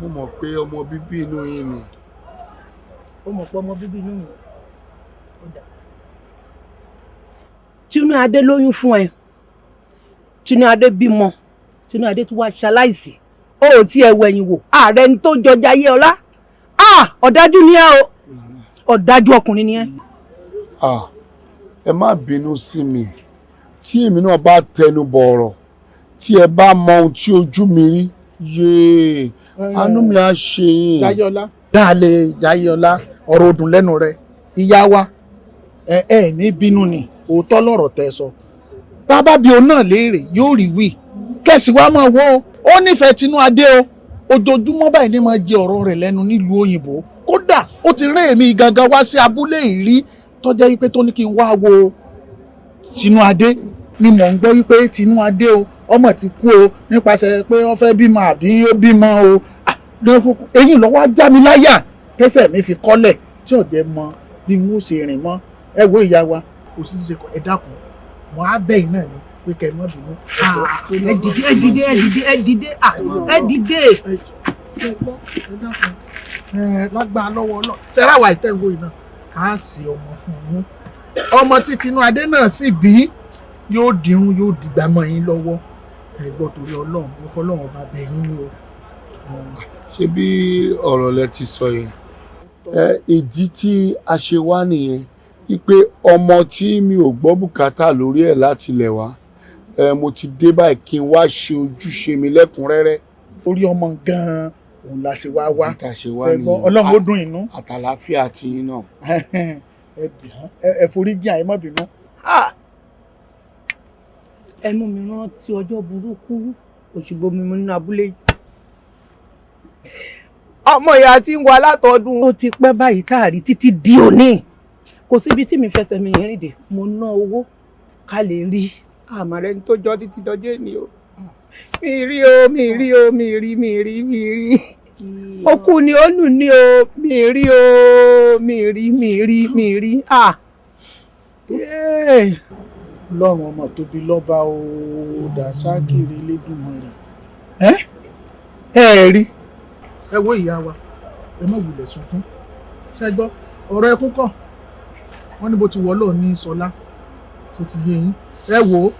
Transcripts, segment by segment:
Mo mọ̀ pé ọmọ bíbí inú yín ni. Ó mọ̀ pé ọmọ bíbí inú mi. Ó dà. Tunde lóyún fún ẹ. Tunde bímọ. Tunde tún wá ṣaláìsí. Ó ò tí ẹ wẹ̀yìn wò. Ààrẹ ni tó jọjá yé ọlá. Ọ̀dájú ni ẹ o. Ọ̀dájú ọkùnrin ni ẹ. Ẹ má bínú sí mi. Tí èmi náà bá tẹnu bọ̀ ọ̀rọ̀, tí ẹ bá mọ ohun tí ojú mi rí, yéé, àánú mi á ṣe yín. Jayéọlá. Dáàlẹ̀ Jayéọlá, ọ̀rọ̀ òdùn lẹ́nu rẹ̀. Ìyá wa, ẹ ní bínú ni, òótọ́ lọ̀rọ̀ tẹ́ sọ. Bàbá bí òun náà léèrè yóò rí wí. Kẹ̀sì wa máa wo ó nífẹ̀ẹ́ Tinúadé o. Ojoojúmọ́ báyìí ni máa jẹ ọ̀rọ̀ rẹ̀ lẹ́nu nílùú òyìnbó. Kódà ó ti rẹ́ èmi gangan wá sí abúlé ìrí tó jẹ́ wípé tó ní kí n wá wo Tinúadé ni mò ń gbọ́ wípé Tinúadé o ọmọ ti kú o nípasẹ̀ pé wọ́n fẹ́ bímọ àbí ó bímọ o. Eyín lọ́wọ́ á já mi láyà kẹsẹ̀ mi fi kọ́lẹ̀ tí ọ̀dẹ mọ bí n ó ṣe rìn mọ́. Ẹ wo ìyá wa kò sí ṣe ẹ dákun mọ́ á bẹ́yìn náà ni pé kẹ́ ẹ mọ́ bínú. Ẹ dìde. Ṣé gbọ́ ẹ dákun lágbára lọ́wọ́ Ọlọ́run ṣẹ́ra wà ìtẹ́wò iná á sì ọmọ fún yín. Ọmọ tí Tinúadé náà sì bí yóò dirun yóò dìgbà mọ́ yín lọ́wọ́. Ẹ gbọ́ torí Ọlọ́run mo fọlọ́run ọba bẹ̀ yín ni o. Ṣé bí ọ̀rọ̀ lẹ ti sọ yẹn? Ìdí tí a ṣe wá nìyẹn wípé ọmọ tí mi ò gbọ́ bùkátà lórí ẹ̀ láti lẹ̀ wá, mo ti dé báyìí kí n wá ṣe ojúṣe mi lẹ́kùnrẹ́rẹ́. Orí ọmọ gan-an òun la ṣe wá wá. Ṣẹ́gbọ́n Ọlọ́run ó dùn inú. Àtàlàáfíà ti yín náà. Ẹ forí jìn àyè má bínú. Ẹnu mi rántí ọjọ́ burúkú òṣìgbò mi nínú abúlé yìí. Ọmọ ìyá tí ń wá látọdún ó ti pẹ́ báyìí táàrí títí di òní. Kò síbi tí mi fẹsẹ̀ mi rìn dé mo ná owó ká lè rí àmọ́ rẹ ní tó jọ títí dọjọ́ èní o. Mi rí. Okú ni ó lù ní o, mi rí. Ọlọ́run ọmọ tóbi lọ́ba o dàsákìrì Elédùmarè. Ẹ rí. Ẹ wo ìyá wa, ẹ má wulẹ̀ sunkún. Ṣé gbọ́ ọ̀rọ̀ ẹkún kọ̀? Wọ́n ní bó ti wọ́lọ́ ní Sọlá tó ti yé yín. Ẹ wò ó,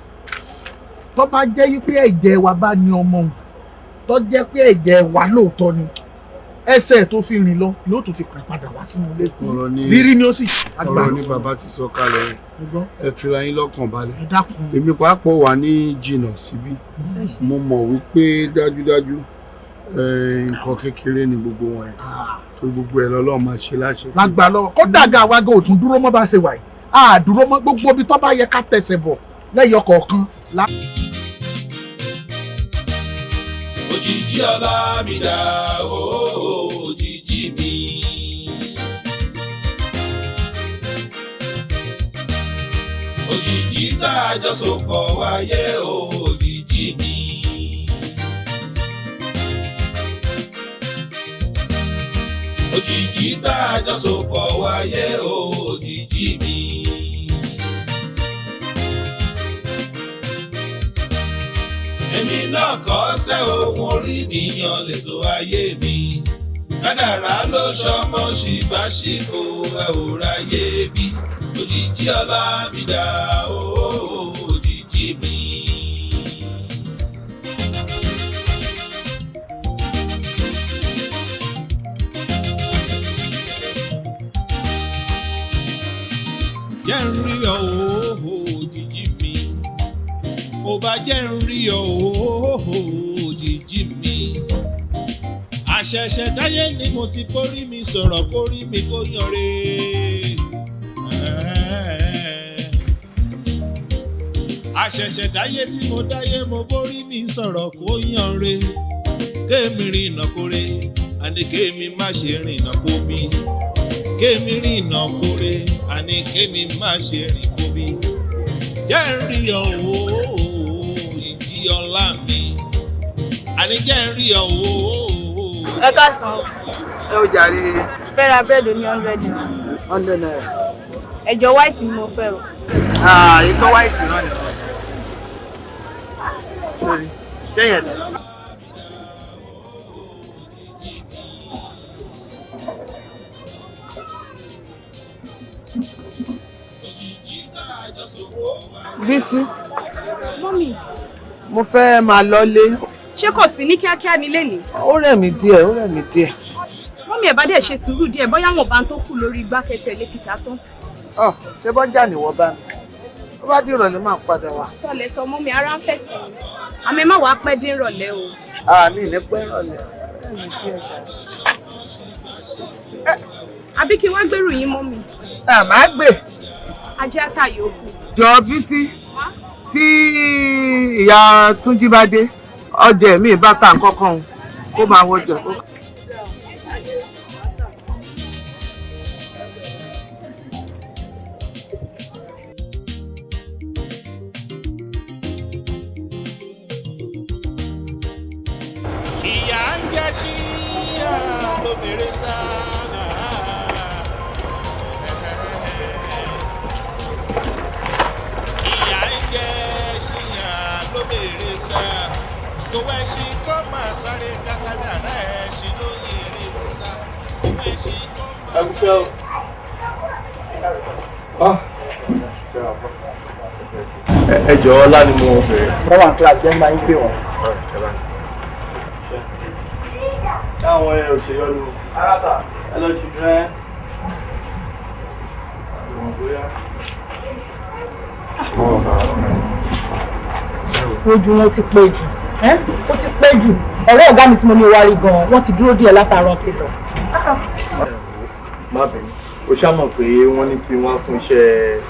tó bá jẹ́ pé ẹ̀jẹ̀ wa bá ní ọmọ òun, tó jẹ́ pé ẹ̀jẹ̀ wa lóòótọ́ ni, ẹsẹ̀ tó fi rìn lọ yóò tún fi pẹ̀ padà wá sínú ilé kú. Rírí ni ó sì àgbà. Ọ̀rọ̀ ni bàbá ti sọ kalẹ̀. Ẹ fira yín lọ́kàn balẹ̀. Èmi pàápàá wà ní jìnnà síbí. Mo mọ̀ wípé dájúdájú nǹkan kékeré ni gbogbo wọn yẹn. Torí gbogbo ẹ̀ lọ́lọ́run máa ṣe láṣẹ. Lágbà lọ́wọ́ kódà ga àwa gan ò tún dúró mọ́ bá ṣe wà yìí. Dúró mọ́ gbogbo ibi tó bá yẹ ká tẹ̀sẹ̀ bọ̀ lẹ́yọ kọ̀ọ̀kan. Òjìjí ọlá mi dá òjìjí mi. Òjìjí tá a jọ sopọ̀ wáyé òjìjí mi. Òjìjí tá a jọ sopọ̀ wáyé òjìjí mi. Èmi náà kọ́ sẹ́ ohun orí mi yan lètò ayé mi. Kádàrá ló ṣọmọ ṣìbáṣìbò ẹ ò ráyé bí. Òjìjí ọlá mi dá òjìjí mi. Jẹ́ ń rí ọ òjìjí mi. Ó bá jẹ́ ń rí ọ òjìjí mi. Àṣẹ̀ṣẹ̀ dáyé ni mo ti kórí mi sọ̀rọ̀ kórí mi kó yanre. Àṣẹ̀ṣẹ̀ dáyé tí mo dáyé mo bórí mi sọ̀rọ̀ kó yanre. Kémi rìnà kóre àní kémi má ṣe rìnà kó mi. Kémi rìnà kóre àní kémi má ṣe rìn kó mi. Jẹ́ ń rí ọ òjìjí ọlá mi. Àní jẹ́ ń rí ọ Ẹ káàsán. Ẹ ó jàre. Fẹ́ ra bẹ́ẹ̀dì ní 100 naira. 100 naira. Ẹjọ́ white ni mo fẹ́ o. Ìtọ́ white náà ni. Sorry. Ṣé yẹn lọ? Bísí, Mọ́mì, mo fẹ́ máa lọlé. ṣé kò sí ní kíákíá nílé ni? Ó rẹ̀ mí díẹ̀, ó rẹ̀ mí díẹ̀. Mọ́mì ẹ̀ bá dẹ̀ ṣe sùúrù díẹ̀ bóyá wọn bá ń tó kù lórí igbá kẹsẹ̀ lè fi ká tán. Ọ̀ ṣé bọ́jà ni wọ́n bá mi? Ó bá di ìrọ̀lẹ́ máa padà wá. Tọ́lẹ̀ sọ mọ́mì ara ń fẹ̀sẹ̀ mi. Àmì má wàá pẹ́ dín ìrọ̀lẹ́ o. Mi ní pẹ́ ìrọ̀lẹ́. Ó rẹ̀ mí díẹ̀ ṣá. Àbí kí wá gbèrú yín mọ́mì. Má gbè. Ajé àtà yòókù. Jọ Bísí, tí ìyá Túnjí bá dé, ọjà mi bá ta nǹkan kan kó máa wọjà. Ìyá ń jẹ́ sí lóbìnrin sáà. Ìyá ń jẹ́ síyà lóbìnrin sáà. Kòwé ṣì kọ́ máa sáré kákàdá rẹ̀ ṣì lóyìn eré sísá. Kòwé ṣì kọ́ máa sáré. Ẹ jọ̀ọ́ ọlá ni mo bẹ̀rẹ̀. wọ́n wà ní kíláàsì jẹ́ máa ń pè wọ́n. Táwọn òṣèré ọdún. arásà ẹ lọ ṣù rẹ. ojú wọn ti pẹ́ jù ó ti pẹ́ jù ọ̀rẹ́ ọ̀gá mi tí mo ní wá rí gan-an wọ́n ti dúró díẹ̀ látàárọ̀ ti lọ. Má bẹ̀rẹ̀. O ṣá mọ̀ pé wọ́n ní kí wọ́n fún iṣẹ́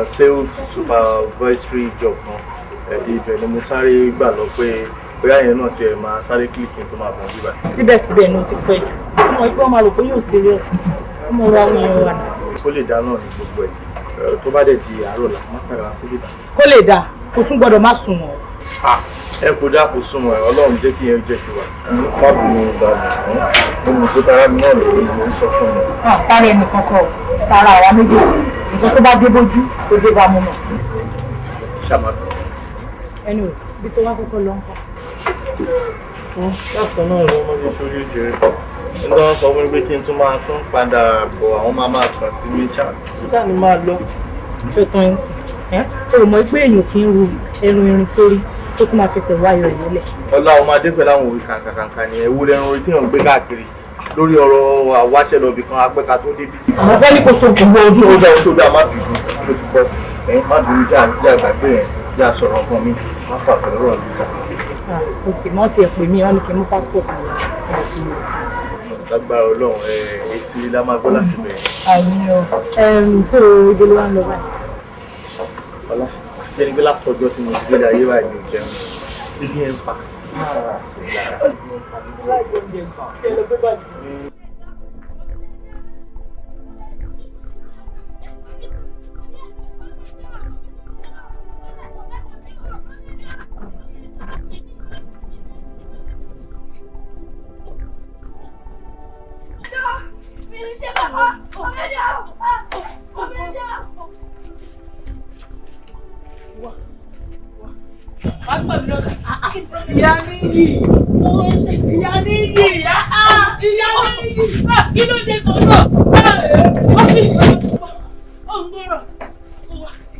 sales supervisory job kan. Ibẹ̀ ni mo sáré gbà lọ pé bóyá yẹn náà tiẹ̀ máa sáré kílìkì tó máa bọ̀ nígbà. síbẹ̀síbẹ̀ ni ó ti pẹ́ jù ọmọ ẹgbẹ́ wọn máa rò pé yóò serious ọmọ wa ń yan wa. Kó lè dá náà ní gbogbo ẹ̀. Tó bá dẹ̀ di àárọ̀ là má fẹ́ ra síbí. kó lè dáa kó tún gbọ́dọ̀ má sùn wọ́n. Ẹ kò dáa kó súnmọ́ ẹ, Ọlọ́run jẹ́ kí yẹn jẹ́ tiwa. Má bínú ìgbà mi. Mo mọ̀ pé tara mi náà lòun ló ń sọ fún mi. tara ẹnì kankan tara àwa méjèèjì nǹkan tó bá dé bójú tó dé bá mú mọ́. Ṣàmàbí. ẹnu ibi tó wá kọ́kọ́ lọ ń kọ́. Láàpọ̀ náà ni wọ́n ti ṣorí ìjẹ́rẹ́ pọ̀. Nígbà wọn sọ fún mi pé kí n tún máa tún padà bọ̀ àwọn máa kàn sí mi ṣáà. síta ni máa lọ ṣètò ẹ̀ ń sìn o mọ̀ pé èèyàn kì í ru ẹnu irin sórí tó tún máa fẹsẹ̀ wáyọ̀ ẹ̀ nílẹ̀. Ọlá ọmọ adé pẹ̀lú àwọn òwe kàǹkàǹkà ni ẹ̀wú lẹ́nu orí tí wọ́n ń gbé káàkiri lórí ọ̀rọ̀ àwáṣẹ́ lọ́bì kan apẹ́ka tó débi. àwọn fẹ́ ní kó tó gbogbo ojú Ó dá oṣù dá má bínú ló ti pọ̀ má bínú já àgbàgbé yẹn já sọ̀rọ̀ ọkàn mi má fà pẹ̀lú ọ̀rọ̀ visa. òkè mọ́ tiẹ̀ pè mí wọ́n ní kí n mú passport mi wá ẹ̀ ti lò. Lágbára Ọlọ́run èsì la máa gbọ́ láti bẹ̀rẹ̀. àmì so ibi ló wá ń lọ báyìí. Ọlá jẹ́ni pé látọjọ́ tí mo ti gbé láyé báyìí ní ìjẹun ibi ẹ̀ ń pa. Ìyá níyì. Ìyá níyì. Ìyá níyì. kí ló dé tó náà wọ́n fi ọ̀gbọ̀rọ̀.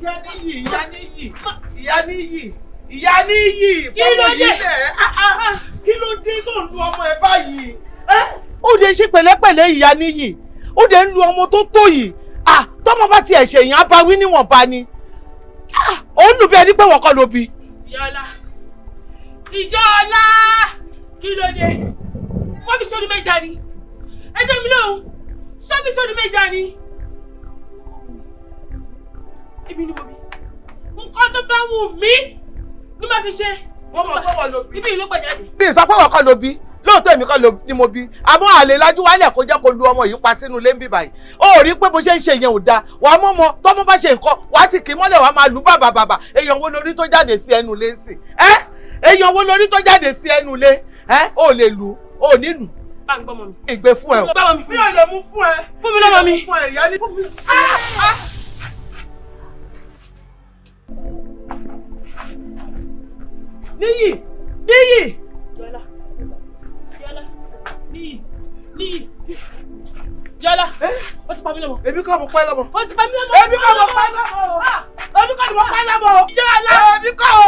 Ìyá níyì. Ìyá níyì. Ìyá níyì. Ìyá níyì. Kí ló dé? Fọmọ yìí lẹ̀. Kí ló dé tó ń lu ọmọ ẹ báyìí? Ó dé ṣe pẹ̀lẹ́pẹ̀lẹ́ ìyá níyì. Ó dé ń lu ọmọ tó tó yìí. Tọ́mọ bá tiẹ̀ ṣe èèyàn bá wí níwọ̀nba ni. Ó ń lù bí ẹni pé wọ́n kọ́ ló bí. Ìyáọlá kí ló dé wọ́n fi sọ́dún méjà ni ẹjọ́ mi lóhùn ṣọ́bí sọ́dún méjà ni. èmi ni mo bí nǹkan tó bá wù mí ni màá fi ṣe. Wọ́n mọ̀ kọ́ wọ́n ló bí. ibi ìlú gbàjáde. Bí ìsapẹ́wọ̀ kọ́ ló bí lóòótọ́ èmi kọ́ ni mo bí àmọ́ àlè lájú wálẹ̀ kó jẹ́ kó lu ọmọ yìí pa sínú ilé ń bí báyìí ó rí pé bó ṣe ń ṣe yẹn ò dáa wàá mọ́mọ́ tọ́mọ́ bá ṣe nǹkan wàá ti kì í mọ́lẹ̀ wàá máa lù bàbà èèyàn wo lórí tó jáde sí ẹnu ilé sí èèyàn wo lórí tó jáde sí ẹnu ilé ó lè lù ó ní lù. bá ń gbọ́ mọ́ mi. ìgbé fún ẹ o. bá mi fún mi. mi ò lè mú fún ẹ. fún mi lọ́mọ mi. fún ẹ ìyá ní. níyì. Yọlá Níyì. Yọlá, ó ti pa mí lọ́mọ. Èmi kọ́ mo pẹ́ lọ́mọ. Ó ti pa mí lọ́mọ. Èmi kọ́ mo pẹ́ lọ́mọ. Èmi kọ́ mo pẹ́ lọ́mọ. Yọlá. Èmi kọ́ o.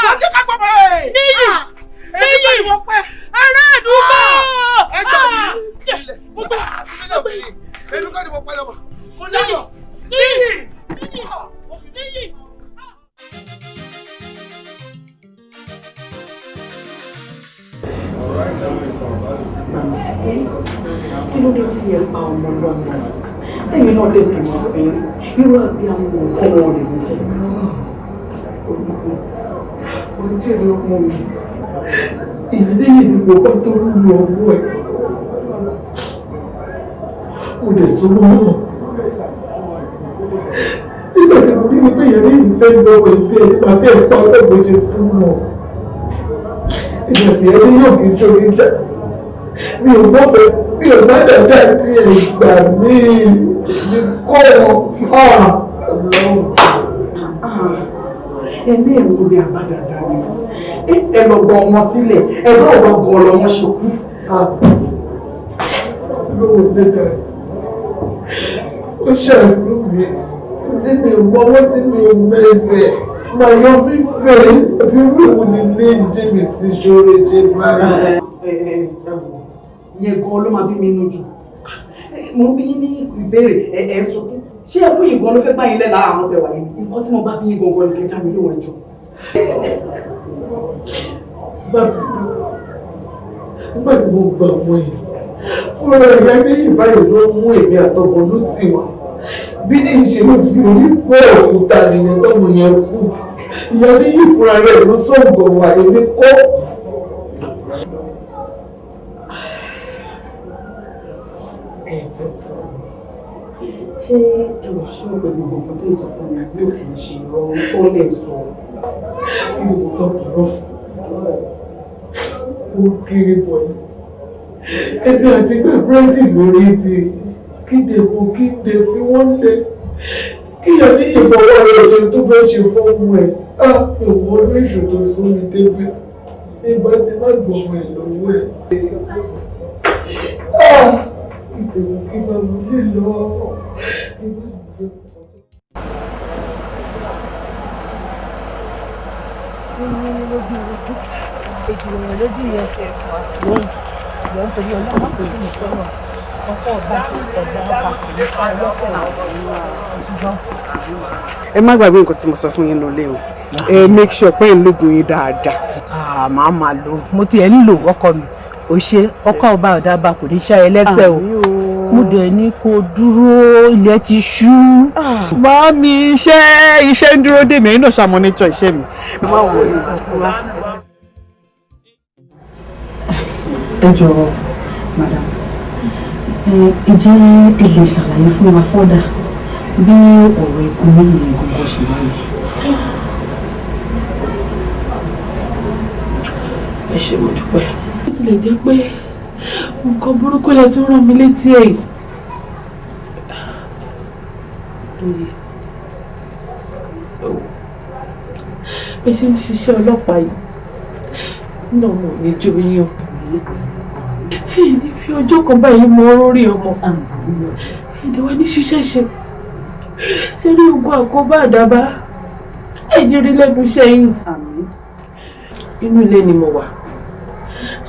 Wọ́n ti ká gbọ́mọ ẹ̀. Níyì. Èmi kọ́ ni mo pẹ́. Ará àdúgbò. Ẹgbẹ́ mi. Mo gbọ́. Èmi kọ́ ni mo pẹ́ lọ́mọ. Mo Níyì. lọ́mọ. Níyì. Níyì. Kí ló dé tí ẹ pa ọmọ lọ́mọ? Ẹ̀yin náà lè bímọ sí irú àbí àwọn ọmọ rẹ̀ ló jẹ́. Ó jèrè ọmọ mi. Ìdílé yìí ni mo bá tó lù ọmọ ẹ̀. Mo dẹ̀ súnmọ́ náà. Nígbà tí mo rí wípé ìyẹn ní ìfẹ́ lọ́wọ́ ìfẹ́ ìpàfẹ́ ìpa ọlọ́gbọ̀n ti súnmọ́. Ìgbà tí ẹni yóò kí n ṣorí jà. Mi ò mọ̀ pé mi ò má dáadáa tí ẹ gbà mí kọ́ ẹni ẹ̀rù lórí àbádàdà ni ẹ lọ gbọ́ ọmọ sílẹ̀ ẹ bá ọba gan ọlọ́mọ ṣokú. Lówó dẹ́dà ó ṣàánú mi tí mi ò mọ́wọ́ tí mi ò mẹ́sẹ̀ máa yọ mí pé ẹbí wíwú nílé ìjí mi ti ṣoore jẹ báyìí. Yẹn gan ló máa bí mi inú jù. Mo bí ní ìbéèrè ẹ̀ sunkún. Ṣé ẹkún yìí gan ló fẹ́ bá yín lẹ́la àwọn tẹ̀wà yìí? Nǹkan tí mo bá bí yín gangan ni kẹta mi ló wọ̀ jù. Nígbà tí mo gba ọmọ yìí, fúnra ìyá ní ìbáyìí ló mú èmi àtọmọ ló tì wá. Bí ní ìṣe ló fi orí pọ̀ òkúta nìyẹn tọ́mọ yẹn kú. Ìyá ní yìí fúnra rẹ̀ ló sọ̀gbọ̀ wà èmi kọ́. Ṣé ẹwà ṣọ́ pẹ̀lú gbogbo tó ń sọ fún mi àbí òkè ń ṣe ìrọ̀rùn tó lè sọ? Kí ni mo fẹ́ pàrọ̀ fún? Ó kéré bọ̀ ni. Ẹbí àti gbé búrẹ́dì lórí ibi kíde mo kíde fi wọ́n lé. Kíyọ̀ ní ìfọwọ́ rẹ̀ ṣe tó fẹ́ ṣe fọ́ọ̀mù ẹ̀. Mi ò mọ orí ìṣù tó sún mi débi. Ìgbà tí má gbọ̀mọ̀ ẹ̀ lọ́wọ́ ẹ̀. Ìbẹ̀rù kí máa mú lè lọ. Èjìlèyàn lójú yẹn kẹsàn án lóhùn ìyọ̀ nítorí ọlọ́run àpòjú mi sọ́nà ọkọ̀ ọba ọ̀gbà ọba kò ní ká ọlọ́fẹ̀ ṣùgbọ́n. Ẹ má gbàgbé nǹkan tí mo sọ fún yín lólè o. Ẹ make sure pé ń lóògùn yín dáadáa. Màá máa lò mo tiẹ̀ ń lò ọkọ mi ò ṣe ọkọ ọba ọ̀dàbà kò ní ṣá ẹ lẹ́sẹ̀ o mo dẹ̀ ní kó dúró ilẹ̀ ti ṣú. Máa mi iṣẹ́ ń dúró dè mí ẹ̀yin náà ṣàmọ́nítọ̀ iṣẹ́ mi. Má wọ̀ ní àti wá. Ẹ jọ̀ọ́ madam ǹjẹ́ ẹ lè ṣàlàyé fún wa fọ́dà bí ọ̀rọ̀ ikú níyì gbogbo ṣe wáyé. Ẹ ṣé mo dúpẹ́. Ó tilẹ̀ jẹ́ pé nǹkan burúkú lẹ tún rán mi létí ẹ̀yìn. Ẹ ṣe ń ṣiṣẹ́ ọlọ́pàá yìí náà mo ní jó yín o. Èyí ní fi ọjọ́ kan báyìí mọ orí ọmọ. Èdè wa ní ṣiṣẹ́ ṣe. Ṣé rí ogun àkóbá àdábá? Ẹ̀yin rí lẹ́nu iṣẹ́ yín. Inú ilé ni mo wà.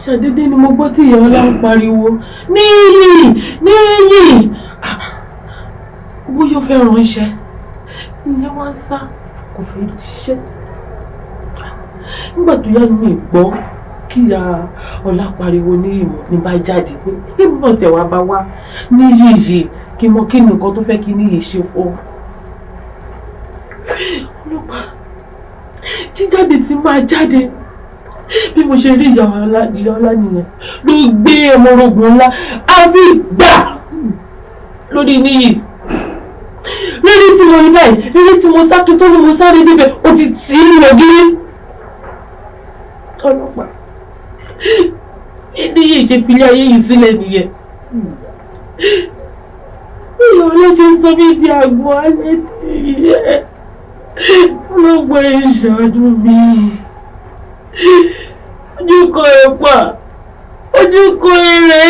Ṣàdédé ni mo gbọ́ tí ìyá ọlá ń pariwo níyì níyì. Owó yóò fẹ́ ránṣẹ́. Ìyẹn wá ń sá kò fẹ́ jíṣẹ́. Nígbà tó yá mi gbọ́ kí ìyá ọlá pariwo ní ìmọ̀ ní bá jáde pé kí n náà tẹ̀ wá bá wá níyì yìí kí n mọ kí nǹkan tó fẹ́ kí níyì ṣe fún. Ọlọ́pàá jíjáde tí máa jáde bí mo ṣe rí ìyá ọlá nìyẹn ló gbé ọmọ orogun ńlá àbí gbà lórí níyì lórí tí mo rí báyìí lórí tí mo sá kí tó ní mo sáré níbẹ̀ ó ti tì í lọ gírí. Ọlọ́pàá níyì ṣe filé ayé yìí sílẹ̀ nìyẹn ìyá ọlá ṣe sọ mí di àgọ́ alẹ́ nìyẹn ọlọ́gbọ́n ìṣàánú mi. Ojú kan ẹ̀ pa, ojú ojúkọ èrè.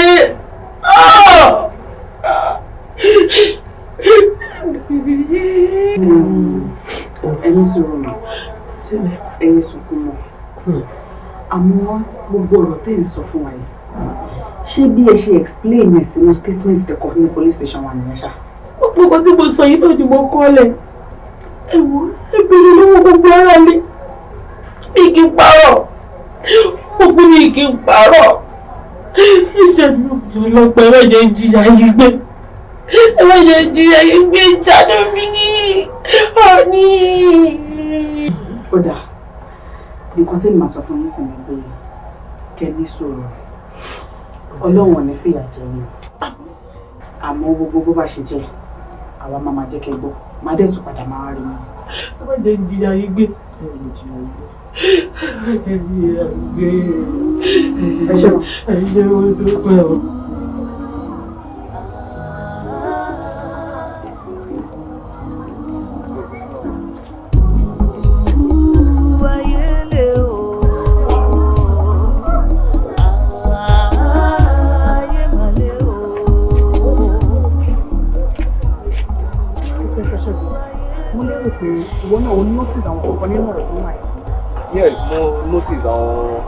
Ẹ̀yin sọ̀rọ̀ mi, ẹ̀yin sunkún mọ́. Àmọ́ gbogbo ọ̀rọ̀ tẹ́ ń sọ fún wa yìí. Ṣé bí ẹ ṣe explain ẹ̀ sínú statement tẹ́ kọ ní police station wa nìyẹn ṣá? Gbogbo nǹkan tí mo sọ yìí náà ni mo kọ́lẹ̀. Ẹ wo ebèrè lọ́wọ́ gbogbo ara mi. Mi kì í parọ́. Gbogbo mi kì í parọ́. Ìṣe mi ò fi lọ́pọ̀ ẹ̀rọ jẹ́ jìyà yìí gbé. Ẹ̀rọ jẹ́ jìyà yìí gbé jáde mi ní. Ọ̀ní. Ó dà, nǹkan tí màá sọ fún yín sì ni pé kẹ́ ní sùúrù. Ọlọ́run ò ní fìyà jẹ yín. Àmọ́ gbogbo bó bá ṣe jẹ́, àwa máa jẹ́ kẹ́ gbọ́. Màá dẹ̀ tún padà máa rí yín. Ẹ̀rọ jẹ́ jìyà yìí gbé. Ẹ ṣé wọn. Ẹ ṣé wọn dúpẹ́ o. Ìwọ náà o notice àwọn kọ̀ọ̀kan nínú ọ̀rọ̀ tí wọ́n máa yẹ sọ. Yes, mo notice àwọn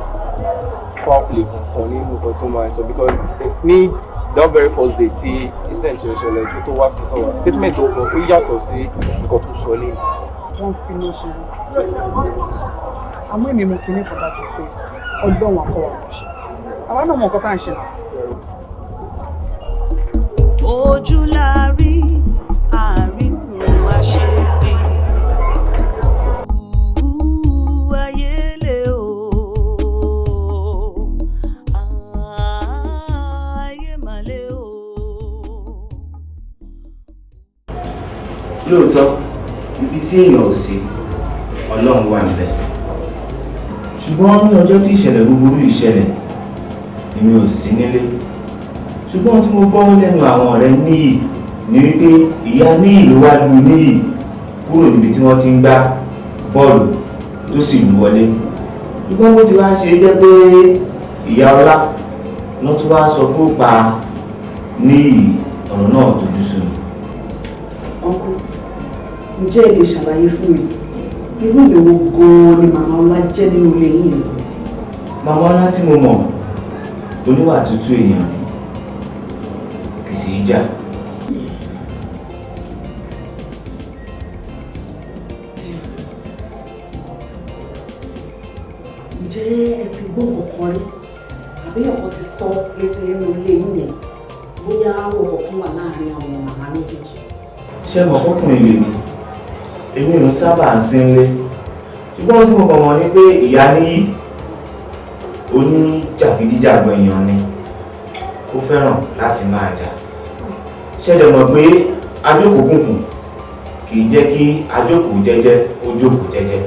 foul play kankan nínú nǹkan tó máa sọ because ní that very first day tí incident ṣẹlẹ̀ ojú tó wá sọ́tọ̀ wá statement tó kọ ó yàtọ̀ sí nǹkan tó sọ lẹ́yìn. Wọ́n fi ló ṣe rí. Àmọ́ èmi mo kìíní kan dájú pé Ọlọ́run àkọ́wà kò ṣe. Àwa náà mọ nǹkan tá à ń ṣe náà. Ojú la rí àríkùn àṣepé. Ayélé o, ayé màlé o. Lóòótọ́, ibi tí èèyàn ò sí, Ọlọ́run wà níbẹ̀. Ṣùgbọ́n ní ọjọ́ tí ìṣẹ̀lẹ̀ búburú ìṣẹ̀lẹ̀, èmi ò sí nílé. Ṣùgbọ́n tí mo gbọ́ lẹ́nu àwọn ọ̀rẹ́ Níyì ni wípé ìyá Níyì ló wá lu Níyì kúrò níbi tí wọ́n ti ń gbá bọ́ọ̀lù tó sì lù wọlé. Ṣùgbọ́n bó ti wá ṣe jẹ́ pé ìyá Ọlá ló tún wá sọ pé ó pa Níyì, ọ̀rọ̀ náà tójú sú mi. Ọkọ, ǹjẹ́ ẹ lè ṣàlàyé fún mi irú ìyẹ̀wò gan-an ni màmá Ọlá jẹ́ nínú ilé yìí? Màmá Ọlá tí mo mọ̀ oníwà tútù èèyàn ni kì í sì í jà. Ǹjẹ́ ẹ ti gbọ́ nǹkan rí àbí ọ̀kan ti sọ létí nínú ilé yìí yẹn bóyá àwọ̀ kọ̀ọ̀kan wà láàrin àwọn màmá méjèèjì? Ṣé mo kọ́kùnrin lèmi? Èmi ò sábà ń sínlé. Ṣùgbọ́n tí mo kàn mọ̀ ni pé ìyá Níyì oní jàgídíjàgan èèyàn ni. Ó fẹ́ràn láti máa jà. Ṣẹ̀dẹ̀ mọ̀ pé ajókòókùnkùn kì í jẹ́ kí ajókòó jẹ́jẹ́ ó jókòó jẹ́jẹ́.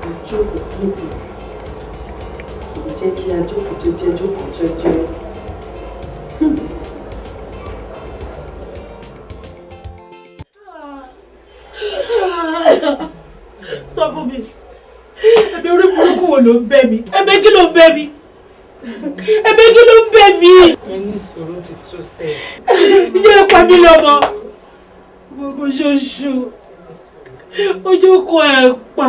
Ajókòókùnkùn kì í jẹ́ kí ajókòó jẹ́jẹ́ jókòó jẹ́jẹ́. Sọ fún mi, ẹbí orí burúkú wo ló ń bẹ́ mi? Ẹbí kí ló ń bẹ́ mi? Ẹbí kí ló ń bẹ́ mi? Ẹni ìṣòro ti tó sẹ́. Ìyá ẹ̀ pa mí lọ́mọ. Gbogbo ṣoṣo. Ojú kan ẹ̀ pa.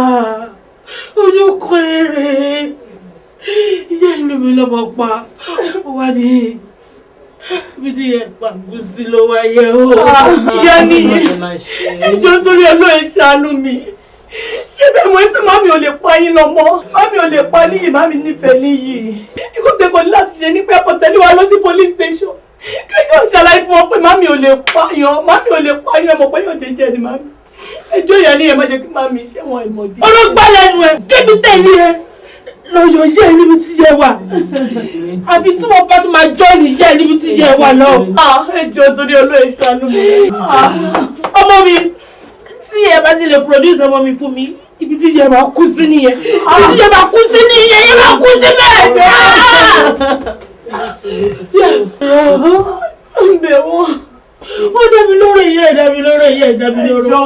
Ojú kan èrè. Ìyá ìlú mi lọ́mọ pa. Ó wá ní ibi tí ẹ̀ pàgùn sí ló wáyé o. Ìyá nìyẹn. Ìjọ torí Ọlọ́run ṣàánú mi. Ṣé bẹ́ẹ̀ mo pé màmí ò lè pa yín lọ́mọ? Màmí ò lè pa Níyì, màmí nífẹ̀ẹ́ Níyì. Ikú tẹ́kọ̀ọ́ ní láti ṣe ní pé ẹ̀kọ́ tẹ̀lé wa lọ sí police station. Kẹ́sọ̀ ṣàlàyé fún wọn pé màmí ò lè pààyàn, màmí ò lè pààyàn, ẹ̀ mọ̀ pé yóò jẹ́jẹ́ ni màmí. Ẹjọ́ ìyá Níyì má jẹ́ kí màmí ṣẹ̀wọ̀n ìmọ̀dí. Olóògbé lẹ́nu ẹ̀ kébi tẹ̀lé ẹ. Lọ́yọ̀ yẹ́ ẹ níbi tí yẹ wà. Àfi tí wọ́n bá tún máa jọ́ ní yẹ́ ẹ níbi tí yẹ wà lọ. Ẹjọ́ torí Ọlọ́run ṣàánú mi. Ọmọ mi tí ẹ bá ti lè produce ọmọ mi fún mi, ibi tí yẹ máa kú sí nìyẹn. Ibi tí yẹ máa kú sí nìyẹn, yẹ máa kú sí bẹ́ẹ̀. Ǹbẹ̀ wọ́n dá mi lóró ìyá ẹ̀ dá mi lóró ìyá ẹ̀ dá mi lóró.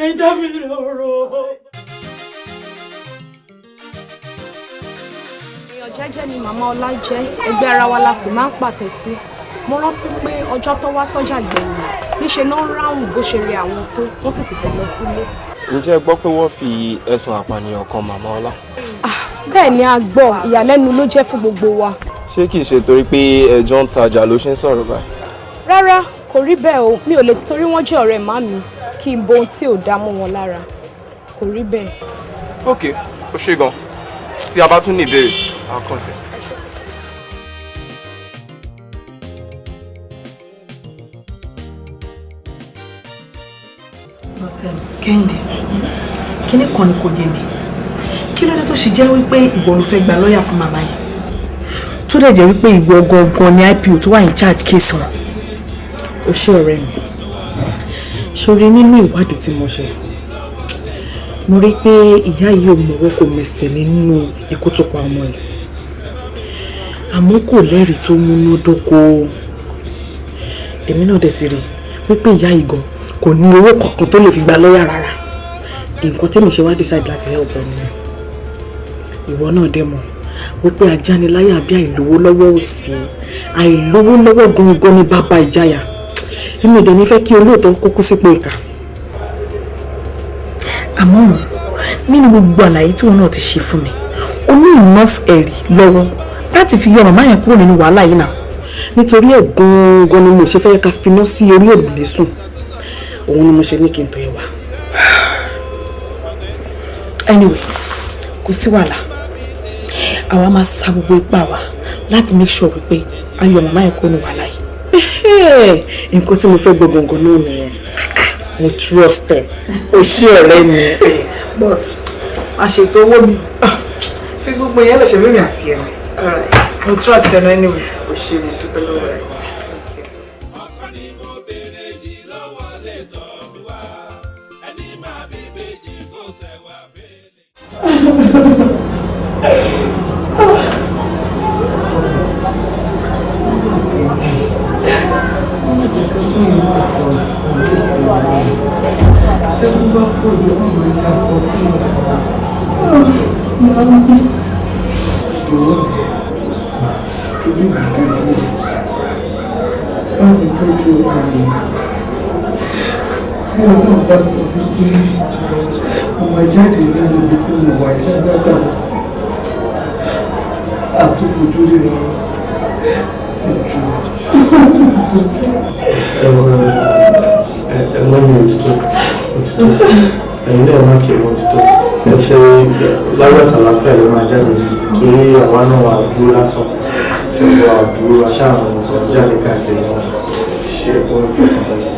Ẹ̀ dá mi lóró. èèyàn jẹ́jẹ́ ni màmá Ọlá jẹ́, ẹgbẹ́ ara wa la sì máa ń pàtẹ sí. Mo rántí pé ọjọ́ tó wá sọ́jà gbẹ̀yìn níṣe náà ń ráhùn bó ṣe rí àwọn tó wọ́n sì tètè lọ sílé. Ǹjẹ́ ẹ gbọ́ pé wọ́n fi ẹ̀sùn àpànìyàn kan màmá Ọlá? Bẹ́ẹ̀ ni a gbọ́, ìyàlẹ́nu ló jẹ́ fún gbogbo wa. Ṣé kìí ṣe torí pé ẹjọ́ ń tajà ló ṣe ń sọ̀rọ̀ báyìí? Rárá, kò rí bẹ́ẹ̀ o, mi ò lè ti torí wọ́n jẹ́ ọ̀rẹ́ màmí kí n bo ohun tí ò dá mọ́ wọn lára. Kò rí bẹ́ẹ̀. Ok, ó ṣe gan. Tí a bá tún ní ìbéèrè, a kàn sí. Kẹ́hìndé, kíní kan ni kò yé mi. Kí ló dé tó ṣe jẹ́ wípé ìwọ ló fẹ́ gba lọ́ọ̀yà fún màmá yẹn? Tó dẹ̀ jẹ́ wípé ìwọ gangan ni IPO tó wà in charge case wọn. Ó ṣe ọ̀rẹ́ mi. Ṣorí nínú ìwádìí tí mo ṣe, mo rí pé ìyá yìí ò mọ̀wọ́ kò mẹsẹ̀ nínú ikú tó pa ọmọ yìí. Àmọ́ kò lẹ́rìí tó múnádóko. Èmi náà dẹ̀ ti rí wípé ìyá yìí gan kò ní owó kankan tó lè fi gba lọ́ọ̀yà rárá. Nǹkan tẹ́mi ṣe wá decide láti help ọmọ mi. Ìwọ náà dẹ̀ mọ̀ wípé ajániláyà bí àìlówó lọ́wọ́ òsì, àìlówó lọ́wọ́ gangan ní bàbá ìjáyà. Èmi ò dẹ̀ ní fẹ́ kí olóòótọ́ kókó sípò ìkà. Àmọ́ nínú gbogbo àlàyé tí wọn náà ti ṣe fún mi, ó ní enough ẹ̀rí lọ́wọ́ láti fi yọ màmá yẹn kúrò nínú wàhálà yìí náà. Nítorí ẹ̀ gangan ni mo ṣe fẹ́ ká finá sí orí òrùlé sùn. Òun ni mo ṣe ní kí n tọ́ ẹ wá. Anyway, kò sí wàhálà. Àwa máa sa gbogbo ipá wa láti make sure wípé a yọ màmá yẹn kúrò nínú wàhálà yìí. Nǹkan tí mo fẹ́ gbọ́ gangan náà nìyẹn. Mo trust ẹ. O ṣé ọ̀rẹ́ mi. Boss, a ṣètò owó mi. Fi gbogbo yẹn lè ṣe mímì àti ẹ̀mí. Alright, mo trust ẹ náà anyway. O ṣé mi dúpẹ́ lọ́wọ́ rẹ̀. Tí ọlọ́run bá sọ wípé mo máa jáde nínú ibi tí mo wà ní lágbàdà àtúfojú ríra ìjọ. Ẹ̀wọ̀n mi òtítọ́ ẹ̀yin náà má kí ẹ̀wọ̀n òtítọ́ ẹ ṣe lágbàtà láfẹ́ ló máa jáde torí àwa náà wà dúró lásán ṣùgbọ́n wà dúró aṣáàmù ọ̀gá jáde káàkiri wọn ṣe ẹ̀kọ́ ìfẹ́ pàtàkì.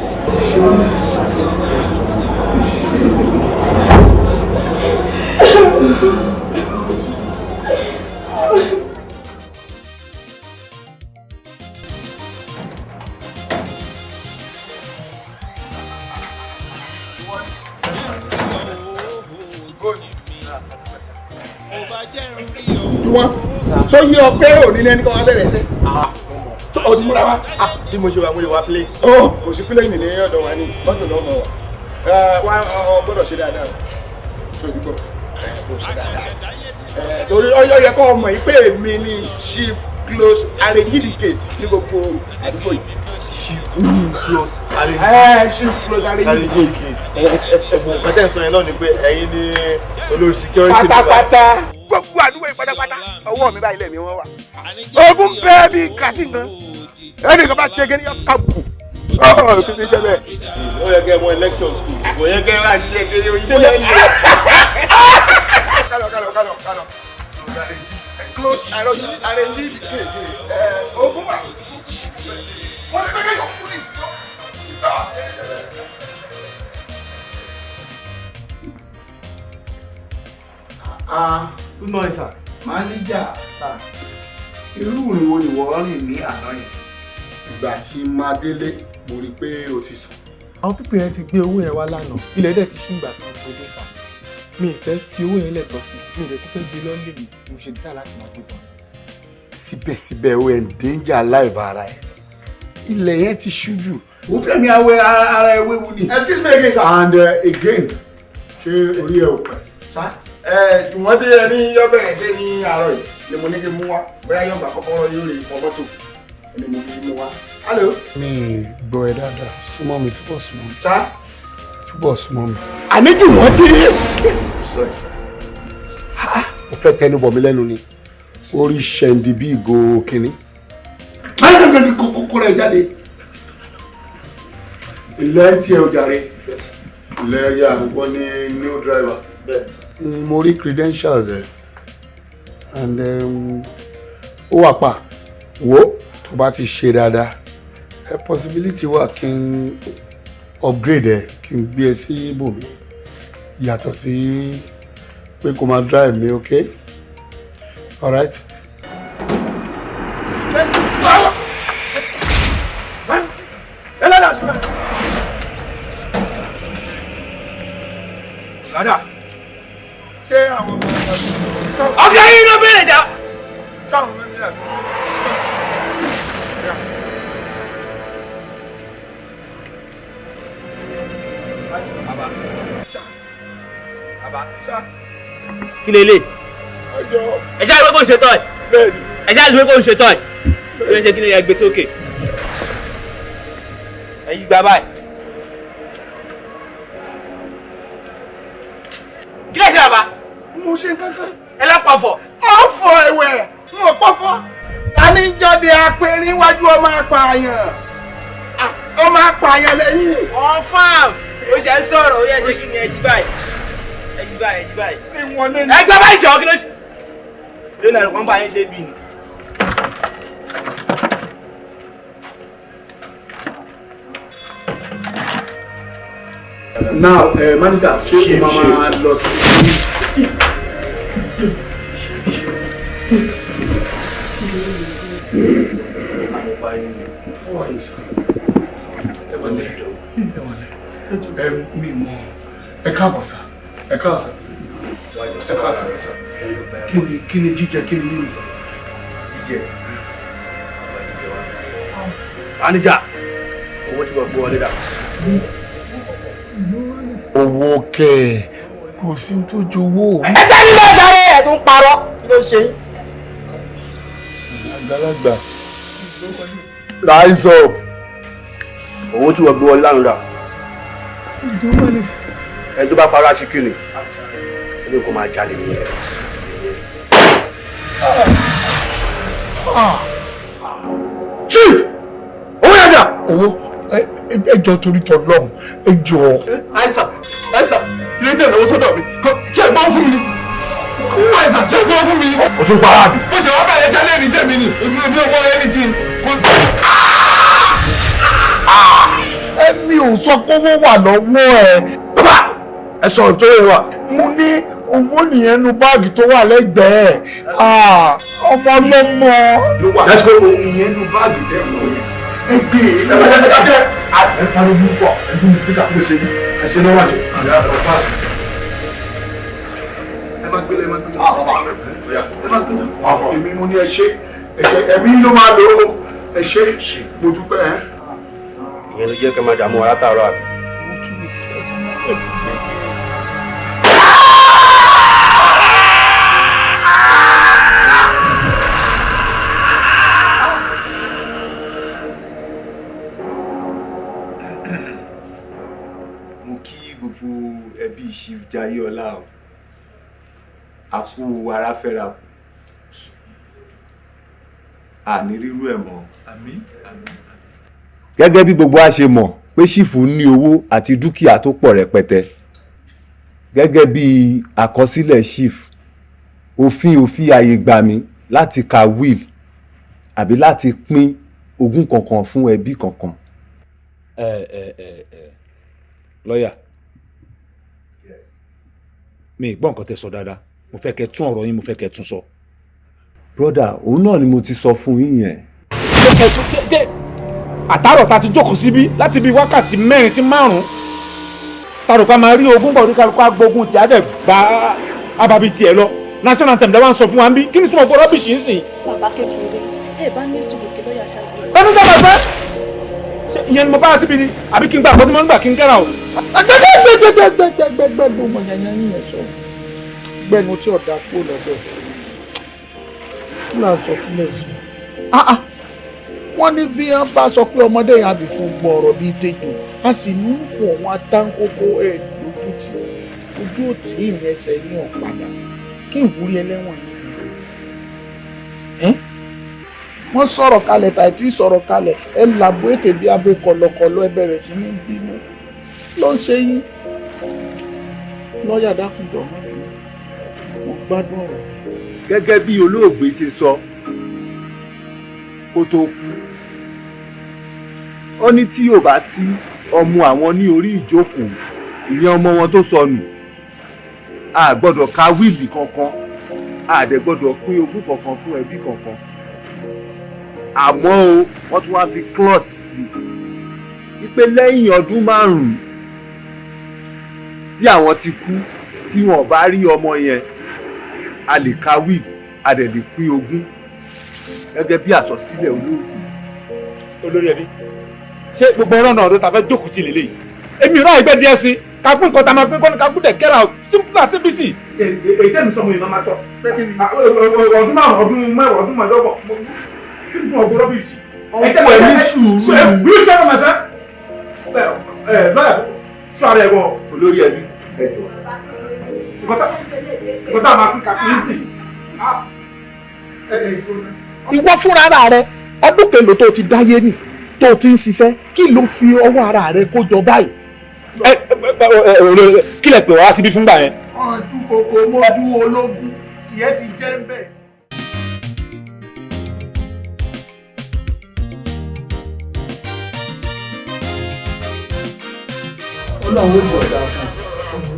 tó yí ọ pé òní ní ẹni kan wá bẹ̀rẹ̀ ṣe. o ti múra wá. Bí mo ṣe wà mo lè wá play. Kò sí pílẹ̀ ní ọ̀dọ̀ wa ní mọ́tò lọ́mọ wa. Wá gbọ́dọ̀ ṣe dáadáa. Sójú bọ̀ kò ṣe dáadáa. Torí ọyọ yẹ kọ́ ọmọ yìí pé èmi ni chief close arrangedicate ní gbogbo àdúgbò yìí. Chief close arrangedicate. Ẹ̀bùn kọ́tẹ́ sọ yẹn náà ni pé ẹ̀yin ni olórí security. Pátápátá gbogbo àdúgbò yìí pátápátá ọwọ́ mi báyìí lẹ́mìí wọn wà. Ogun bẹ́ẹ̀ bí kàṣí gan. Ẹnìkan bá ṣe kéde ká bù. Kí ni ṣe bẹ́ẹ̀? Ó yẹ kẹ́ ẹ mọ election school. Kò yẹ kẹ́ ẹ wá sí ẹgbẹ́ òyìnbó lẹ́yìn. Kálọ̀. Close arrangedicate. Ogun wà. Wọ́n lè fẹ́ kẹ́kọ̀ọ́ fún ìṣòro. Good morning, sir. Manager, sir. Irú ìrìn wo ni wọ́n rìn ní àná yẹn? Ìgbà tí máa délé, mo rí pé o ti sùn. Àwọn pípẹ́ yẹn ti gbé owó yẹn wá lánàá. Ilẹ̀ dẹ̀ ti ṣí ìgbà kan tó dé sá. Mi ì fẹ́ fi owó yẹn lẹ̀ sọ́fíìsì. Mi ì dẹ̀ tó fẹ́ gbé lọ́lé mi. Mo ṣe dísà láti máa gbé tán. Síbẹ̀síbẹ̀ o endanger life ara ẹ̀. Ilẹ̀ yẹn ti ṣú jù. Ó fẹ́ mi awẹ́ ara ẹ wéwu ni. Excuse me again, sir. And again, ṣé orí ẹ ò pẹ́? Sá jùmọ̀ tí ẹ ní yọ bẹ̀rẹ̀ ṣe ní àárọ̀ yìí ni mo ní kí n mú wá bóyá yóò gbà kọ́kọ́rọ́ yóò rí ìfọ̀ mọ́tò ni mo fi mú wá. Hello. mi gbọ́ ẹ dáadáa súnmọ́ mi túbọ̀ súnmọ́ mi. Sá. túbọ̀ súnmọ́ mi. àníjù wọ́n ti. mo fẹ́ tẹnu bọ̀ mí lẹ́nu ni orí ṣẹ́ndì bí ìgò kínní. kókó rẹ̀ jáde. ilẹ̀ tí ẹ ò jàre. ilẹ̀ yà wọ́n ní new driver. mo rí credentials ẹ̀ and ó wà pa wo tó bá ti ṣe dáadáa possibility wà kí n upgrade ẹ kí n gbé ẹ sí ibòmí yàtọ̀ sí pé kó máa drive mi, okay? Alright. Ládà, ṣé àwọn ọ̀fẹ́ yìí ló bẹ̀rẹ̀ jà. sáwọn ọmọ mi àgbẹ̀. Kí lélẹ̀? Ẹ ṣáà ìwé kò ń ṣe tọ́ ẹ̀. Ẹ ṣáà ìwé kò ń ṣe tọ́ ẹ̀. Kí ló ń ṣe kí ni ẹ gbé sókè? Ẹ yí gba báyìí. Kí ló ṣe bàbá? Mo ṣe kankan. Ẹ lápapọ̀. Ọ̀fọ̀ ẹ̀wẹ̀ ń wọ̀ pọ́fọ́. Ta ní jọ́de apẹ̀rin níwájú ọmọ apààyàn? Ọmọ apààyàn lẹ́yìn. Confirm. Ó ṣe ń sọ̀rọ̀ ó yẹ ṣe kí ni ẹ yí báyìí. Ẹ yí báyìí, ẹ yí báyìí. Ẹ gbé báyìí jọ kí ló ṣe? Lónìí ẹ̀rọ kan bá yín ṣe bí ni. Now, manager, ṣé o máa lọ sí. Mi mọ ẹ káàbọ̀ sá ẹ káàbọ̀ sá ẹ káàbọ̀ sá kí ni jíjẹ kí ni mímu sá. Jíjẹ manager owó tí mo gbọ́ wọlé dà. owó kẹ kò sí tó jowó. ẹ tẹ́ nílé ìdarí ẹ̀ tó ń parọ́ kí ló ṣe yín. àgbàlagbà rise up. owó tí wọ́n gbé wọlé lánàá dà. ẹni tó bá parọ́ àṣìkí ni inú kò máa jalè nìyẹn. chief owó yẹn dà. owó ẹjọ́ torí tọlọ́run ẹjọ́. àìsàn kí ló dé ìnáwó sọ́dọ̀ mi tí ẹ gbọ́ fún mi ni àìsàn tí ẹ gbọ́ fún mi ni. o tún para mi. bó ṣe wá bẹ̀rẹ̀ ṣe alẹ́ ní tèmi ni èmi ò ní ọmọ ẹni tí. ẹ̀mí ò sọ pé owó wà lọ́wọ́ ẹ̀. ẹ sọ tó yẹ wa. mo ní owó nìyẹn nu báàgì tó wà lẹ́gbẹ̀ẹ́ ọmọ ọlọ́mọ. let's go. ìyẹn nu báàgì tẹ́ ẹ̀ lọ yẹn. sba ẹ pariwo bí fọ ẹ dún speaker kó ṣe ẹ ṣe lọ́wọ́ àjọ. ẹ má gbélé ẹ má gbélé. ẹ má gbélé. èmi mo ní ẹ ṣe ẹ̀mí ló máa lò ó ẹ ṣe mo dúpẹ́ ẹ. ìyẹn ló jẹ́ kí ẹ máa dààmú wa látàárọ̀ àbí. owó tún ní stress ọmọ ẹ ti gbẹ yẹn. mo kí gbogbo ẹbí Chief Jayéọlá o àkú aráfẹ́ra kù àní rírú ẹ̀ mọ́. àmín. gẹ́gẹ́ bí gbogbo wa ṣe mọ̀ pé Chief ní owó àti dúkìá tó pọ̀ rẹpẹtẹ gẹ́gẹ́ bí àkọsílẹ̀ Chief òfin àyè gbà mí láti ka will àbí láti pín ogún kankan fún ẹbí kankan. lọ́yà mi ì gbọ́ nǹkan tẹ́ sọ dáadáa mo fẹ́ kẹ́ tún ọ̀rọ̀ yín mo fẹ́ kẹ́ tún sọ. broda òun náà ni mo ti sọ fún yín yẹn. ṣe àtàrọ̀ ta ti jókòó síbí láti bíi wákàtí 4 sí 5 tàrò ká máa rí ogún bọ̀ ní kálukú agbógun tí a dẹ̀ gba ababi tiẹ̀ lọ national anthem dáwà ń sọ fún wa ń bí kí ni tí mo gbọ́ rọ́bìṣì ń sìn. bàbá kékeré ẹ bá ní sùúrù kí lọ́ọ̀yà ṣàlàyé. ẹnu sábà fẹ́ ṣe ìyẹn ni mo bá a síbi ni àbí kí n gba àgbọ̀dún mọ́ nígbà kí n kẹ́ra o. gbẹgbẹgbẹgbẹgbẹgbẹ ló mọ yanyan yín yẹn sọ gbẹnu tí ọ̀dà kú lọ́dọ̀ kí ló ń sọ kí lè sọ. Wọ́n ní bí wọ́n bá sọ pé ọmọdé yẹn àbí fún gbọ́ọ̀rọ̀ bíi tètò a sì mú fún òun atáńkókó ẹ̀ lójú tí ojú òtí ìrìn ẹsẹ̀ yín ò padà kí ìwúrí ẹlẹ́wọ̀n yìí nìyẹn. Wọ́n sọ̀rọ̀ kalẹ̀ tàì tí sọ̀rọ̀ kalẹ̀ ẹ làbó ètè bí abo kọ̀lọ̀kọ̀lọ̀ ẹ bẹ̀rẹ̀ sí ní bínú ló ń ṣe yín. Lọ́ọ̀yà dákùnjọ́ mọ́ bí wọ́n gbádùn ọ̀rọ̀. Gẹ́gẹ́ bí olóògbé ṣe sọ kó tó kú ó ní tí ò bá sí ọmọ àwọn ní orí ìjókòó ìyẹn ọmọ wọn tó sọnù a gbọ́dọ̀ ka wíìlì kankan a dẹ̀ gbọ́dọ̀ pín ogún kankan fún ẹbí kankan àmọ́ o wọ́n tún wá fi clause sí wípé lẹ́yìn ọdún 5 tí àwọn ti kú tí wọ́n bá rí ọmọ yẹn a lè ka wíìlì a dẹ̀ lè pín ogún gẹ́gẹ́ bí àsọsílẹ̀ olóògbé. Olórí ẹbí ṣé gbogbo ọ̀rọ̀ náà ló ta fẹ́ jókòó tí lélẹ́yìí èmi ìrọ̀ ẹgbẹ́ díẹ̀ sí kakún nǹkan tá a máa pín kọ́ni kakún dẹ̀ kẹ́ra simple as abc. èyí tẹ́mi sọ mo yìí máa sọ ọdún 5 ọdún 10 ọdún 15 kí ni ọgbọ́n rọ́bìsì. ọ̀pọ̀ ẹ̀mí sùúrù. bí sọ́kọ̀ mẹ́fẹ́ lọ́yà sọ ara ẹ̀ wọ. Olórí ẹbí ẹjọ́. nǹkan tá a máa pín kakún sí. Ìwọ fúnra rẹ ọdún kèlò tó ti dáyé nì tó ti ń ṣiṣẹ́ kí ló fi ọwọ́ ara rẹ kó jọ báyìí. Kí lẹ pè wá síbí fúngbà yẹn. Ọ̀jú kòkó mójú ológun tiẹ̀ ti jẹ́ ń bẹ̀. Ọlọ́run ó bọ̀ ọ̀dà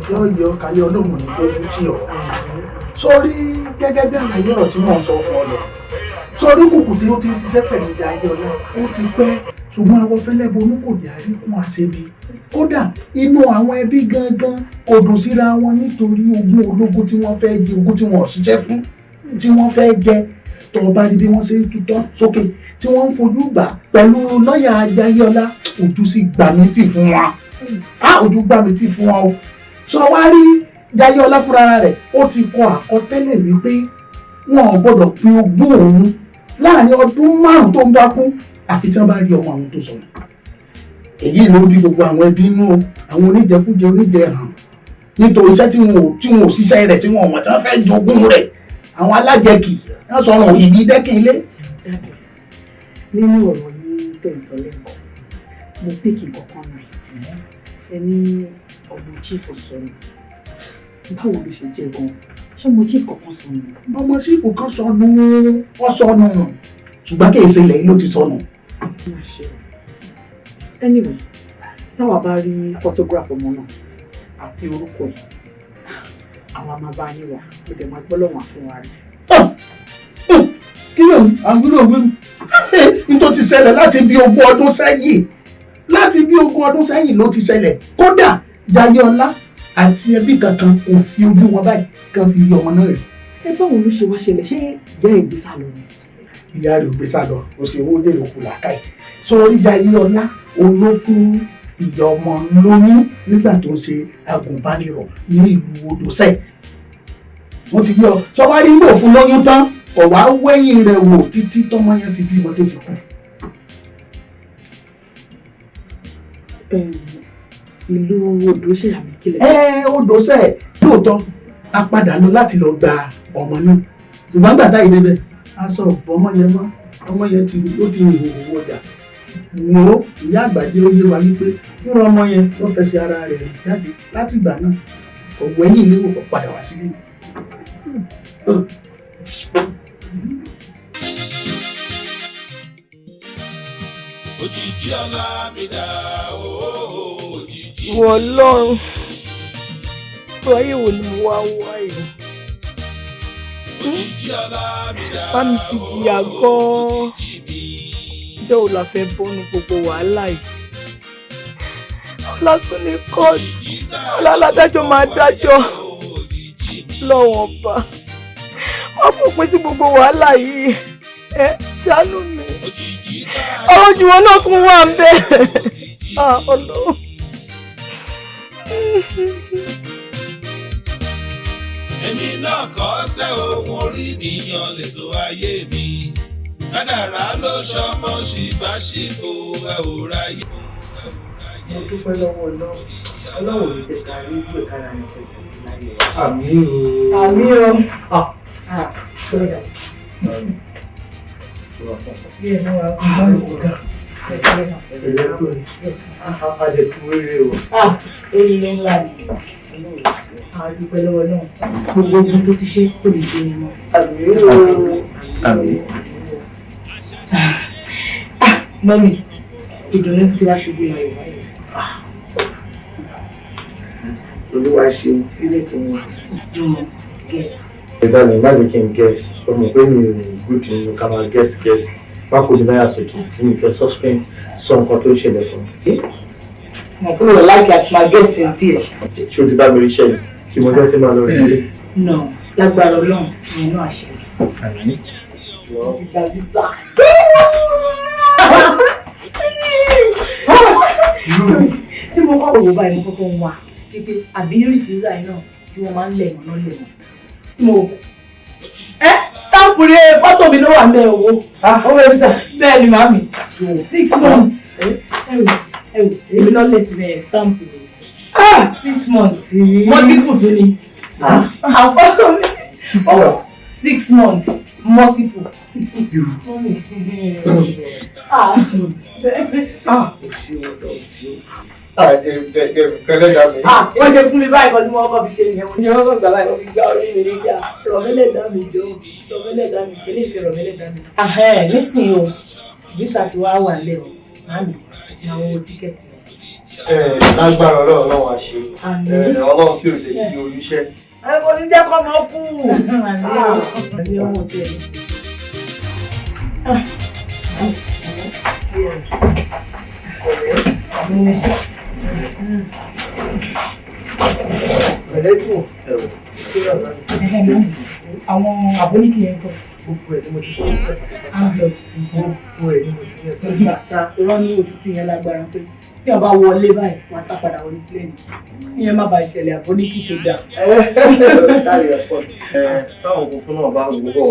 fún ọ yọ kálí ọlọ́run ní lójú tí ọ. Sórí gẹ́gẹ́ bí àlàyé ọ̀rọ̀ tí mò ń sọ fún ọ lọ. Sórí kùkù tí ó ti ń ṣiṣẹ́ pẹ̀lú ìdájọ́ ọlá ó ti pẹ́ ṣùgbọ́n àwọn fẹ́lẹ́ bonú kò dárí kún àṣebi. Kódà inú àwọn ẹbí gangan kò dùn síra wọn nítorí ogún ológun tí wọ́n fẹ́ jẹ ogún tí wọ́n ò ṣiṣẹ́ fún tí wọ́n fẹ́ jẹ tó bá rí bí wọ́n ṣe ń tutọ́ sókè tí wọ́n ń fojú gbà pẹ̀lú lọ́ọ̀yà Jayéọlá ojú sì gbà mí tì fún wọn. Ojú gbà mí tì fún wọn o. Sọ wá rí Jayéọlá fúnra rẹ̀ ó ti kọ àkọtẹ́lẹ̀ wípé wọn ò gbọ́dọ̀ pín ogún òun láàrin ọdún 5 tó ń bá kún àfi tí wọ́n bá rí ọmọ àwọn tó sọnù. Èyí ló ń bí gbogbo àwọn ẹbí inú àwọn oníjẹkújẹ oníjẹhàn nítorí iṣẹ́ tí wọn ò ṣiṣẹ́ rẹ̀ tí wọn ò mọ̀ tí wọ́n fẹ́ jogún rẹ̀ àwọn alájẹkì wọ́n sọ̀rọ̀ ìbí dẹ́kìn ilé. Nínú ọ̀rọ̀ yìí tẹ̀sán lẹ́kọ̀ọ́ mo pèkì kankan rẹ̀ ẹni ọmọ chief sọnù báwo ló ṣe jẹ́ gan-an ṣé ọmọ chief kankan sọnù. Ọmọ chief kan sọnù wọ́n sọnù ṣùgbọ́n kì í ṣe ilẹ̀ yìí ló ti sọnù. Anyway táwa bá rí photograph ọmọ náà àti orúkọ ẹ̀ àwa máa bá yín wá ó dẹ̀ máa gbọ́ lọ́wọ́ fún wa rẹ̀. Kí ló ń àgbélò gbẹ́rù nítorí ti ṣẹlẹ̀ láti bí 20 ọdún sẹ́yìn ló ti ṣẹlẹ̀ kódà Jayéọlá àti ẹbí kankan kò fi ojú wọn báyìí kan fi rí ọmọ náà rí. Ẹ báwo ló ṣe wá ṣẹlẹ̀ ṣé ìyá ẹ̀ gbé sá lọ ni. Ìyá rẹ̀ ò gbé sá lọ kò sí owó lè lòkù làákàyè sórí Jayéọlá òun ló fún ìyá ọmọ lóyún nígbà tó ń ṣe agùnbánirọ̀ ní ìlú Odòsẹ̀. Wọ́n ti yọ sọ́wárí ń bò fún lóyún tán kò wá wẹ́yìn rẹ̀ wò títí tọ́mọ yẹn fi bímọ tó fi kú. Ìlú Odòsẹ̀ àmì kílẹ̀. Odòsẹ̀ lóòótọ́ a padà lọ láti lọ gba ọmọ náà ṣùgbọ́n gbàtà ìdébẹ̀ a sọ ọmọ yẹn mọ́ ọmọ yẹn ló ti rìn òwò ọjà wo ìyá àgbàjẹ́ ó yé wa yí pé fúnra ọmọ yẹn ló fẹsẹ̀ ara rẹ̀ rìn jáde láti ìgbà náà kò wẹ́yìn ilé wò padà wá sílé. Òjìji ọlá mi dà òjìji. Ìwọ Ọlọ́run ayé wo ni mo wá wá yìí. Òjìji ọlá mi dà bá mi ti jìyà gan-an jẹ́ ò la fẹ́ bọ́nu gbogbo wàhálà yìí. Ọlátún ní kóòtù ọlọ́ládájọ́ máa dájọ́ lọ́wọ́n ọba wọ́n fòpin sí gbogbo wàhálà yìí ẹ ṣàánú mi ọ̀rọ̀ jùwọ́n náà tún wà ń bẹ̀ Ọlọ́run. Èmi náà kọ́ sẹ́ ohun orí mi yan lè tó wá láyé mi kádàrá ló ṣọmọ ṣìbáṣìbò ẹ ò ráyè. mo dúpẹ́ lọ́wọ́ ọlọ́run ní tẹ̀ka rí ìgbé kára ní tẹ̀ka láyé. àmín o. àmín o. sọ́dà. bí ẹ̀ mọ́ wa ọ̀gá adẹ̀túwéré o. oríire ńlá ni a dúpẹ́ lọ́wọ́ náà gbogbo ogun tó ti ṣe kò lè ṣe yẹn mọ́. àmín. mọ́mí ìdùnnú tí wàá ṣubú láyé báyìí. olúwa ṣeun kílẹ̀ tó wọn. jùmọ̀ gẹ̀ẹ́sì. ẹ̀dá mi má jẹ́ kí n gẹ̀ẹ́sì ọmọ pé mi ò gùdù nínú ká máa gẹ̀ẹ́sì má kò ní báyà sókè ní ìfẹ́ suspense sọ nǹkan tó ṣẹlẹ̀ fún mi. mo kúrò láìpẹ́ àti máa gẹ̀ẹ́sì ní tiẹ̀. ṣé o ti bá mi rí ṣẹlẹ̀ kí mo jẹ́ tí máa lọ rí sí. nà lágbára ọlọ́run ìyẹn náà ṣe. àmín. ti gbàgbé sá. tí mo kọ́ òwò báyìí mo kọ́kọ́ ń wá pípé àbí rìfúsà yìí náà tí wọ́n máa ń lẹ̀ mọ́ tí mo stamp rẹ fọ́tò mi ló wà ń bẹ owó owó rìfúsà bẹ́ẹ̀ ni màmí 6 months èmi náà lè sílẹ̀ stamp mi 6 months multiple tó ní àfọ́tò mi 6 months multiple. 6 months. Wọ́n ṣe fún mi báyìí kan tí wọ́n kọ́ fi ṣe ìyẹn wọ́n ṣe wọ́n kọ́ gbà báyìí wọ́n fi gbá orí mi níjà rọ̀mẹ́lẹ̀ dá mi jọ rọ̀mẹ́lẹ̀ dá mi kélé ti rọ̀mẹ́lẹ̀ dá mi. Nísìnyí o visa ti wá wà lẹ́ o máa mi ní àwọn owó tíkẹ́ẹ̀tì rẹ̀. lágbára ọlọ́run náà wá ṣe ọlọ́run tí ò lè fi olúṣẹ́. Mo ní jẹ́ kọ́ mọ́ kú. Àmì ọmọ tiẹ̀ ni. Àwọn àbóníkì yẹn kọ́. gbogbo ẹ̀ ni mo ti kọ́ Amblọ̀sì. gbogbo ẹ̀ ni mo ti kọ́. Ìrọ́ ní òtútù yẹn lágbára pé bí ọba wọlé báyìí wọ́n á sá padà wọlé sílẹ̀ ní. Ìyẹn má ba ìṣẹ̀lẹ̀ àbóníkì tó dáa. táwọn òkùnkùn náà bá gbogbo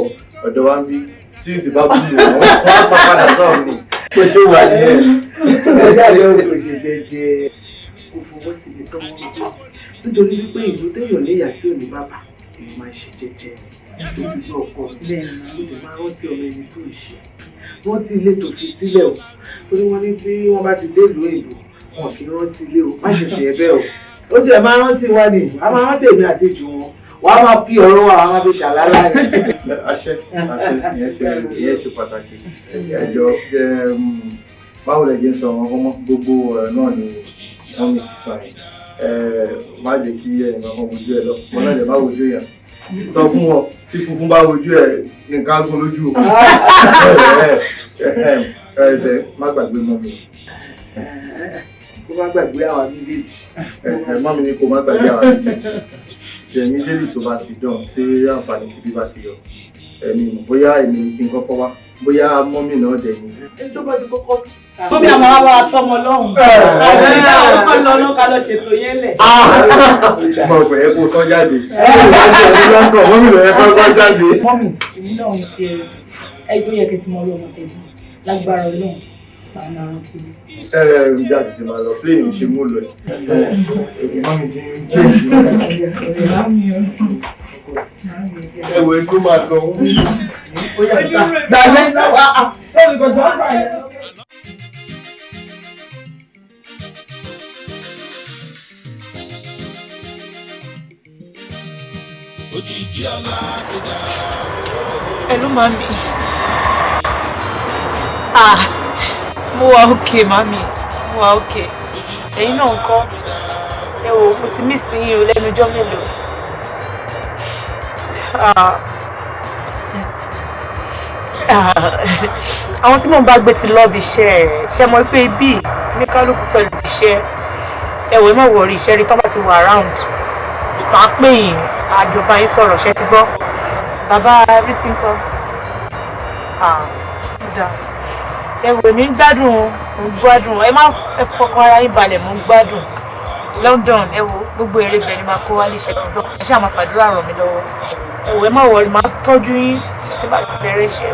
ọ̀dọ̀ wa ń bí tí ti bá kú lò wọ́n á sọ padà náà ni kó ṣe wà ní ẹ̀. ẹjẹ́ àlẹ́ òkú ṣe jẹ́jẹ́ kò fọwọ́ síbi tó wọ́n ń bọ̀ nítorí wípé ìlú téèyàn léyà tí ò ní bàbá èèyàn máa ṣe jẹ́jẹ́ tó ti gbọ́ ọkọ ló lè máa rántí ọmọ ẹni tó ń ṣe wọ́n ti ilé tó fi sílẹ̀ o torí wọ́n ní tí wọ́n bá ti délùú èlò wọn kì í rántí ilé o má ṣe tiẹ̀ bẹ́ẹ̀ o ó tiẹ̀ máa rántí wa ni a máa rántí èmi àti ìjù wọn wà á máa fi ọ̀rọ̀ wa a máa fi ṣàlálá ni. àṣẹ ìyẹn ṣe pàtàkì ẹjọ báwo lẹ jẹ sọ wọn fọmọ gbogbo náà ni wọn mi ti sàn má jẹ kí ẹ̀yin náà wọn wojú ẹ lọ wọn náà lè má wojú èèyàn sọ fún wọn tí funfun bá wojú ẹ nǹkan gún lójú o má gbàgbé mọ́ mi. kó má gbàgbé àwọn méjèèjì. mọ́ mi ni kó má gbàgbé àwọn méjèèjì jẹ̀mí jẹ́lì tó bá ti dán tí àǹfààní ti bí bá ti yọ ẹ̀mí mọ̀ bóyá èmi kí n kọ́kọ́ wá bóyá mọ́mì náà dẹ̀ ni. ẹni tó bá ti kọ́kọ́ tóbi àmọ́ wá wá tọmọ lọ́hùn. àwọn ọlọ́run ká lọ ṣètò yẹn lẹ̀. mo pè é kó sọ jáde. mọ́mì ló yẹ kó sọ jáde. mọ́mì èmi náà ń ṣe ẹgbẹ́ yẹ kí n ti mọ ọlọ́mọ tẹ̀lé lágbára ọlọ́run máa máa rántí mi. jáde ti máa lọ fílẹ̀mù ṣe mú lọ ẹ̀. mọ́mì ti ń jẹ́ ẹ̀wẹ̀ tó máa lọ. gbàgbé náà wà á lórí kọjá ọgbà yẹn. Ojiji ọlá mi dá. Hello, mami. Mo wà okay, mami. Mo wà okay. Ẹ̀yin náà ńkọ́? Ẹ wò, mo ti miss yín o lẹ́nu ọjọ́ mélòó. Àwọn tí mò ń bá gbé ti lọ́ọ̀bì iṣẹ́ ẹ̀ ṣe mọ̀ pé ibi ní kálukú pẹ̀lú iṣẹ́ ẹ wò ẹ má wọrí iṣẹ́ rí tọ́ bá ti wà around máa pè yín àjọba yín sọ̀rọ̀ ṣe ti gbọ́ bàbá rísí ńkọ́ ẹ wò mí ń gbádùn mo ń gbádùn ẹ má fọkàn ara yín balẹ̀ mo ń gbádùn London ẹ wò gbogbo èrè bẹ̀ ni máa kó wálé ṣe ti gbọ́ ẹ ṣáà máa fàdúrà ràn mí lọ́wọ́. ẹ̀wẹ̀ má wọrí máa tọ́jú yín tí bá ti bẹ̀rẹ̀ iṣẹ́.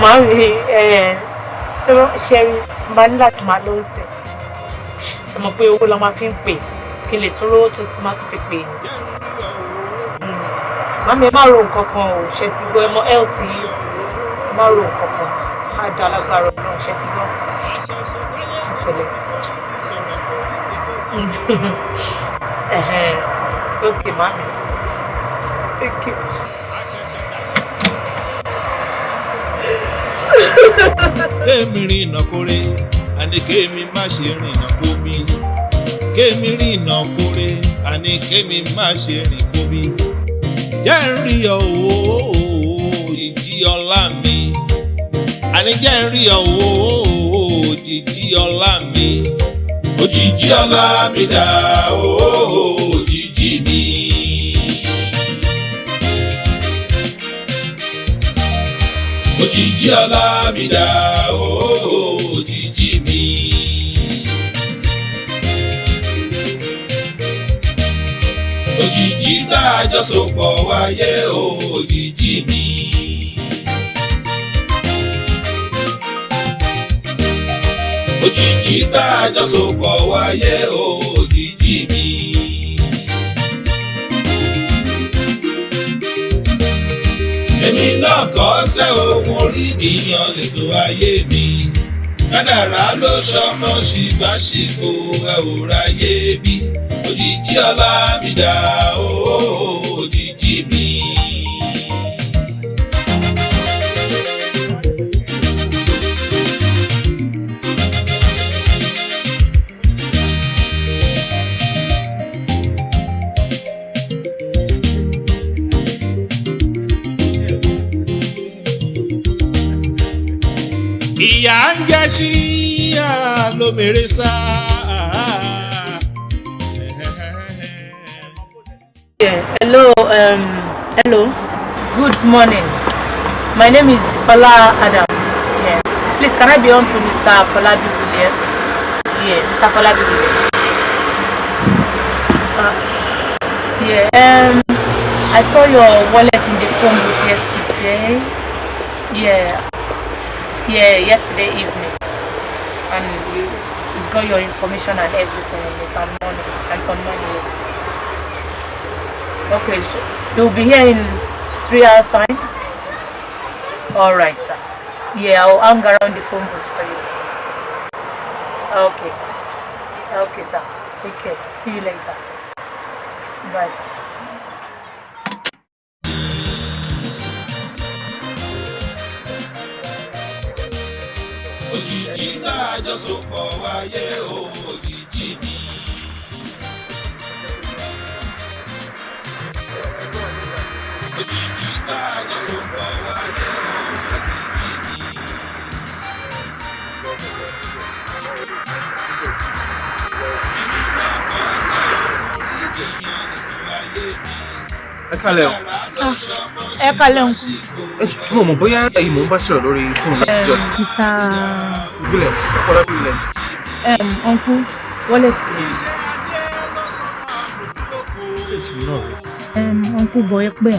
Màámi ṣẹ́rí máa ní láti máa lọ sí ṣe mọ̀ pé owó la máa fi ń pè kí n lè tún rówó tó ti máa tún fi pè ní. Màámi ẹ má ro nǹkan kan ò ṣe ti gbọ́ ẹ mọ health yìí ẹ má ro nǹkan kan á da alágbára náà ṣe ti gbọ́ ìfẹ̀lẹ̀. Okay, màámi. Okay. Kémi rìnà kórè, àní kémi má ṣe rìnà kómi. Kémi rìnà kórè, àní kémi má ṣe rìn kómi. Jẹ́ ń rí ọ òjìjí ọlá mi. Àní jẹ́ ń rí ọ òjìjí ọlá mi. Òjìjí ọlá mi dà òjìjí mi. Òjìjí ọlá mi dà òjìjí mi. Òjìjí tá a jọ sopọ̀ wáyé òjìjí mi. Òjìjí tá a jọ sopọ̀ wáyé òjìjí mi. Èmi náà kọ́ sẹ́ ohun orí mi yan lètò ayé mi. Kádàrá ló ṣọmọ ṣìbáṣìbò ẹ ò ráyé bí. Òjìjí ọlá mi dà òjìjí mi. Ìyá ń jẹ́ sí lómèrè sá. Hello, hello. Good morning. My name is Ola Adams. Yeah. Please, can I be on to Mr. Folabi Williams? Yeah, Mr. Folabi Williams. Yeah. I saw your wallet in the phone booth yesterday. Yeah, yesterday evening, and it's got your information and everything on it and money and some money. Okay, so you'll be here in 3 hours time. All right, sir. Yeah, I'll hang around the phone booth for you. Okay, sir. Take care. See you later. Bye, sir. Òjìjí tá a jọ sopọ̀ wáyé òjìjí mi. Òjìjí tá a jọ sopọ̀ wáyé òjìjí mi. Èmi náà kọ́ sẹ́ orí mi yan lètò ayé mi. Ẹ kálẹ̀ o. Ẹ kálẹ̀ o. Mo mọ̀ bóyá ẹ̀yin mò ń bá sọ̀rọ̀ lórí fóònù látijọ́. Mr. Williams, Folabi Williams. Uncle, wallet. Uncle boy pé.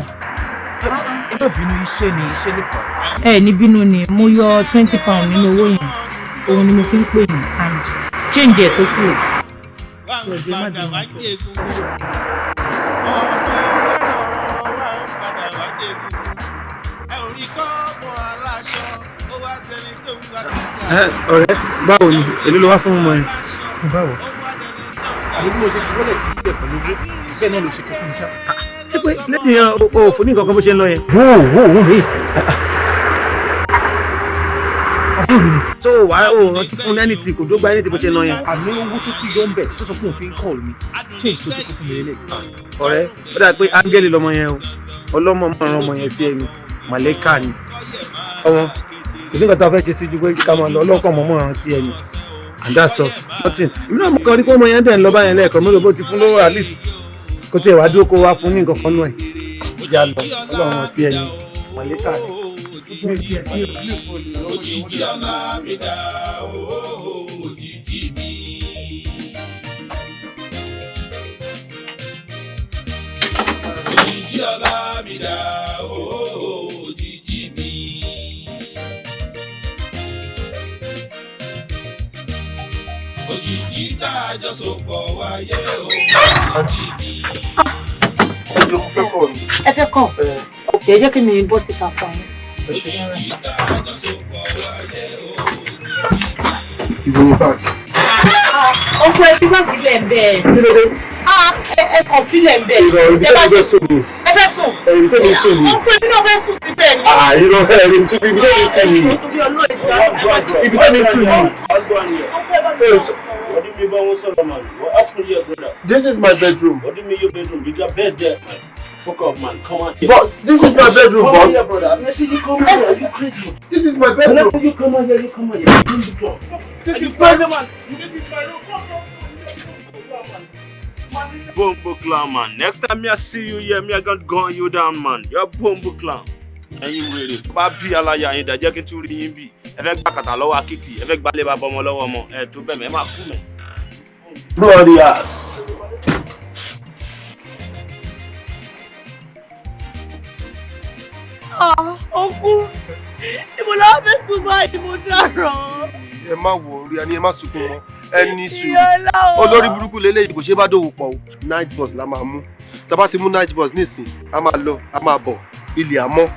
Ẹ má bínú iṣẹ́ ni iṣẹ́ lè fà. Ní bínú ni mo yọ £20 nínú owó yẹn. Òun ni mo fi ń pè ní and change ẹ̀ tó kù. Ọ̀rẹ́ báwo ni èlé ló wá fún ọmọ yẹn. Báwo? Àbí mo ṣe fi wọlé ìdílé pẹ̀lú owó bẹ́ẹ̀ náà ló ṣe kó fún mi já. Ṣé pé lẹ́yìn yẹn o fún ní nǹkan kan bó ṣe ń lọ yẹn. Wò mí. Àbúrò mi. Tó o wá o rántí fún lẹ́ni tí kò dógba ẹni tí bó ṣe ń lọ yẹn. Àmì owó tó ti yọ ń bẹ̀ tó sọ pé òun fi ń kọ́ mi change tó ti kó fún mi lélẹ̀. Ọ̀rẹ́ ó dà pé áńgẹ́lì lọmọ yẹn o ọlọ́mọ mọ̀ràn ọmọ yẹn sí ẹni màlẹ́kà ni ọmọ kò sí nǹkan tó fẹ́ ṣe sí ju pé ká máa lọ ọlọ́kọ̀ mọ́ mọ̀ràn sí ẹni and that's all nothing. Èmi náà mo kàn rí pé ọmọ yẹn dẹ̀ ń lọ báyẹn lẹ́ẹ̀kan mo rò bó ti fún lówó at least kó tiẹ̀ wá dúró kó wá fún ní nǹkan kan nù ẹ̀ ìjà lọ ọlọ́run sí ẹni màlẹ́kà ni. Òjìjí ọlá mi dà òjìjí mi. òjijì ọlá mi dá òjijì mi. Òjijì tá a jọ sopọ̀ wáyé òjijì mi. Ẹ fẹ́ kàn. Òkè jẹ́ kí mi bọ́ síta fún yín. Òjijì tá a jọ sopọ̀ wáyé òjijì mi. Ìwé ní báàgì. Ọkọ ẹ ti bá sílẹ̀ ń bẹ̀. Ẹ kàn sílẹ̀ ń bẹ̀. Ẹ bá ṣe sùn. Ẹ fẹ́ sùn. Ẹ̀yin tó ní sùn ni. Ọkọ ẹ náà fẹ́ sùn síbẹ̀ ni. Irọ́ ẹ̀rín tún ibi tó ní sùn ni. Ibi tó ní sùn ni. This is my bedroom. What do you mean your bedroom? You got bed there, man. Fuck off, man. Come on here. But this is my bedroom, boss. Come here, brother. I said you come here. Are you crazy? This is my bedroom. When I said you come here, you come here. This is my This is my man. This is my room. Bombo clown, man. Next time I see you here, me I gonna gun you down, man. You're bombo clown. And you ready? Babi alaya yin da jẹ́ kí tún rí yín bí. Ẹ fẹ́ gba kàtà lọ́wọ́ akiti, ẹ fẹ́ gba le baba ọmọ lọ́wọ́ ọmọ. Ẹ tó bẹ̀ mẹ́ má kú mẹ́. Bloody ass. Ọkú, ibo la fẹ́ sùn báyìí mo dáràn. Ẹ má wò orí ẹni ẹ má sunkún mọ́. Ẹni sùn. Ìyọlá o. Olórí burúkú lélẹ́yìí kò ṣe bá dòwò pọ̀ o. Night bus la máa mú. Tá bá ti mú night bus nísìn, a máa lọ, a máa bọ̀, ilé àmọ́.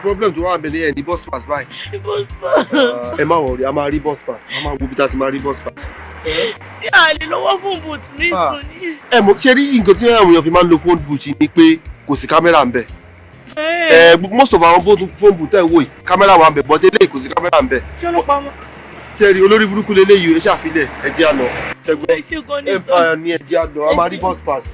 Problem tó wà bẹ̀rẹ̀ ẹ̀ ní bus pass báyìí. Bus pass. Ẹ má wọ̀rí, a máa rí bus pass. A máa wo bí tá a ti máa rí bus pass. Tí a lè lọ́wọ́ fún boot ní ìsùn ní. Ẹ mọ̀ ṣe rí nǹkan tí àwọn èèyàn fi máa ń lo phone boot ni pé kò sí kámẹ́rà ń bẹ̀. Most of our phone boot ẹ̀ wò yìí kámẹ́rà wà ń bẹ̀ but eléyìí kò sí kámẹ́rà ń bẹ̀. Ṣé ọlọ́pàá mọ́? Ṣé rí olórí burúkú leléyìí ẹ ṣàfilẹ̀ ẹ jẹ́ àná. Ẹ ṣe gan ni sọ. Ní ẹ jẹ́ àná, a máa rí bus pass.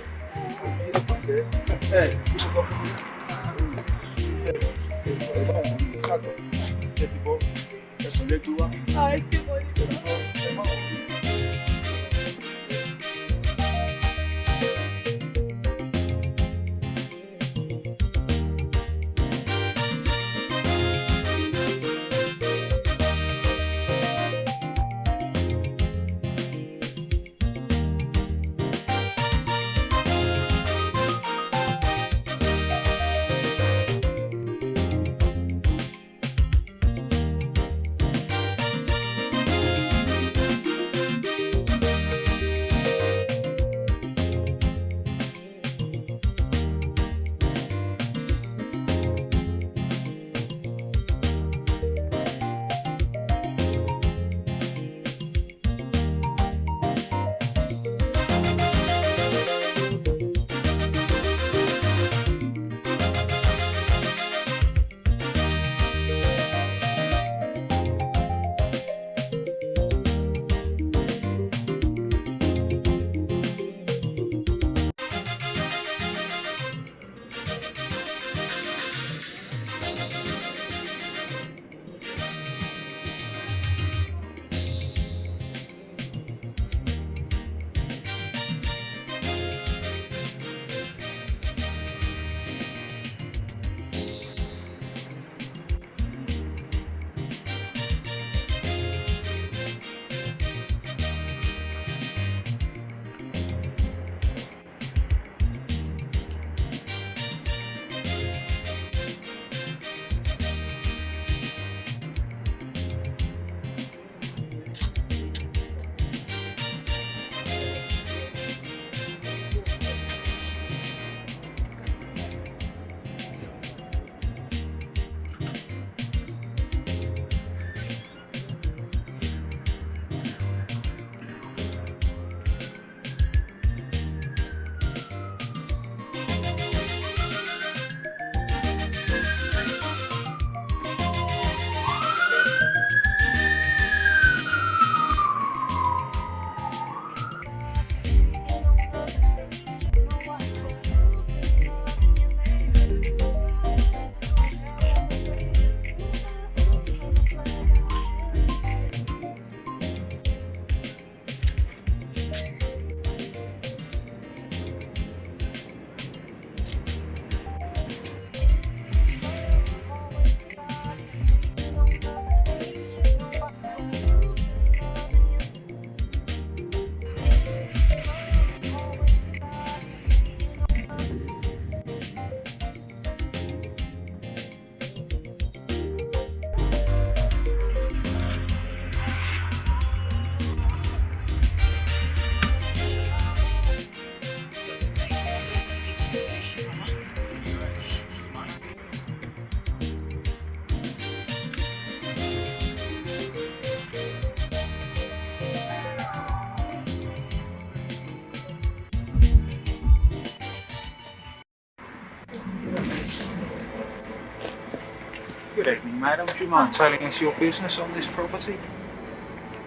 Good evening, madam. Do you mind telling us your business on this property?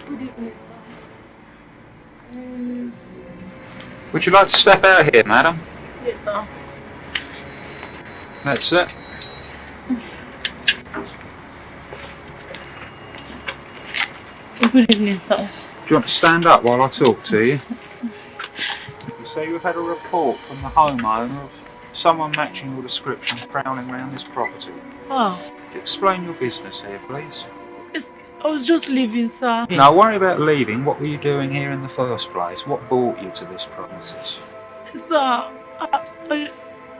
Good evening, sir. Would you like to step out here, madam? Yes, sir. That's it. Good evening, sir. Do you want to stand up while I talk to you? So you've had a report from the homeowner of someone matching your description prowling around this property. Ah, Explain your business here, please. I was just leaving, sir. Now, worry about leaving. What were you doing here in the first place? What brought you to this premises? Sir,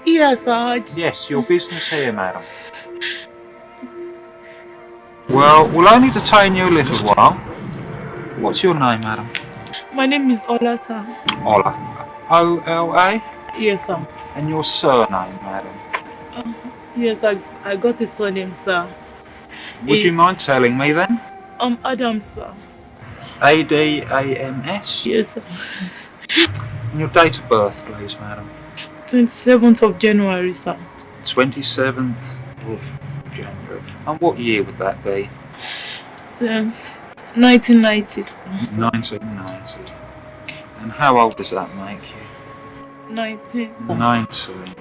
yes, sir. Yes, your business here, madam. Well, we'll only detain you a little while. What's your name, madam? My name is Ola, sir. Ola. O-L-A? Yes, sir. And your surname, madam? Yes, I got his surname, sir. Would you mind telling me then? Adam, sir. A-D-A-M-S? Yes, sir. And your date of birth, please, madam? 27th of January, sir. 27th of January. And what year would that be? 1990, sir. 1990. And how old does that make you? 19. 19.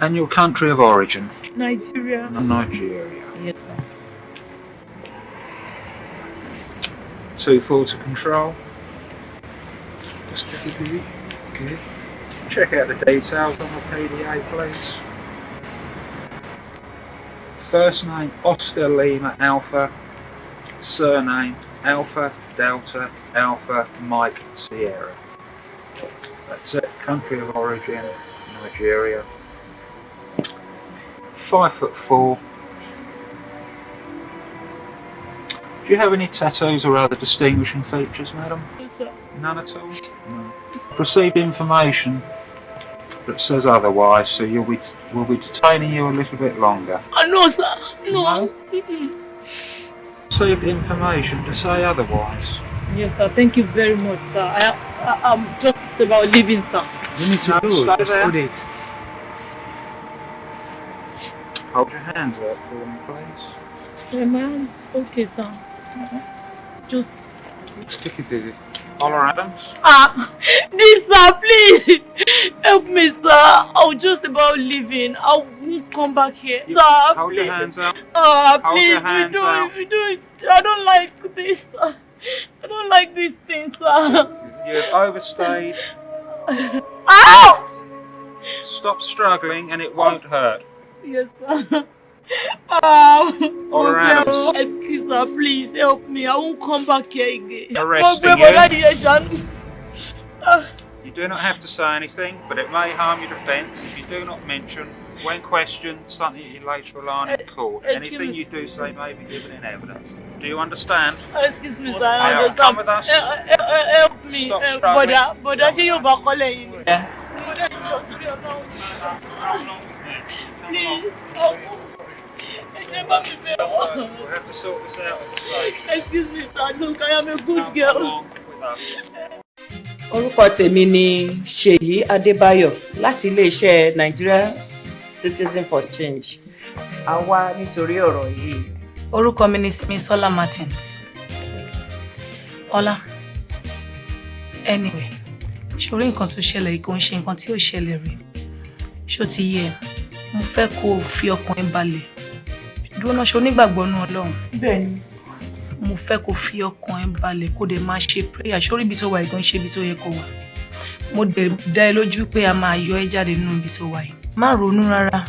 And your country of origin? Nigeria. Nigeria. Yes, sir. 2 full to control. Just take it easy. Okay. Check out the details on the PDA, please. First name Oscar Lima Alpha. Surname Alpha Delta Alpha Mike Sierra. That's it. Country of origin Nigeria. 5'4". Do you have any tattoos or other distinguishing features, madam? Yes, sir. None at all? No. I've received information that says otherwise, so we'll be detaining you a little bit longer. No, sir. No. Received information to say otherwise. Yes, sir. Thank you very much, sir. I'm just about leaving, sir. You need to No, go. stay Just there. put it. Hold your hands out for me, please. Yeah, man. Okay, sir. Just. Stick it there. Ola Adams. This, sir, please. Help me, sir. I was just about leaving. I won't come back here. Sir, Hold please. your hands out. Hold Hold your please, hands out. I don't like this, sir. I don't like this thing, sir. You've overstayed. Ow! Stop struggling and it won't hurt. Yes, sir. Ola Adams. Excuse me, please help me. I won't come back here again. Arresting you. You do not have to say anything, but it may harm your defence if you do not mention, when questioned, something that you later rely on in court. Excuse Anything me. you do say may be given in evidence. Do you understand? Excuse me, sir. Now, come with us. Help me. Stop struggling. Bọ̀dá, ṣé yóò bá kọ́lẹ̀ yìí ni? Please. Never be there. We'll have to sort this out at the station. Excuse me, sir. Look, I am a good girl. Along with us. Orúkọ tèmi ni Ṣèyí Adébáyọ̀ láti iléeṣẹ́ Nigeria Citizen for Change. A wá nítorí ọ̀rọ̀ yìí. Orúkọ mi ni Simisola Martins. Ọlá. Anyway, ṣorí nǹkan tó ṣẹlẹ̀ yìí kò ń ṣe nǹkan tí ò ṣẹlẹ̀ rí. Ṣó ti yé ẹ? Mo fẹ́ kó o fi ọkàn ẹ balẹ̀. Dúró náà ṣe onígbàgbọ́ nínú Ọlọ́run. Bẹ́ẹ̀ni. Mo fẹ́ kó fi ọkàn ẹ balẹ̀ kó dẹ̀ máa ṣe prayer. Ṣorí ibi tó wà yìí kò ń ṣe ibi tó yẹ kó wà. Mo dẹ̀ dá ẹ lójú pé a máa yọ ẹ jáde nínú ibi tó wà yìí. Má ronú rárá.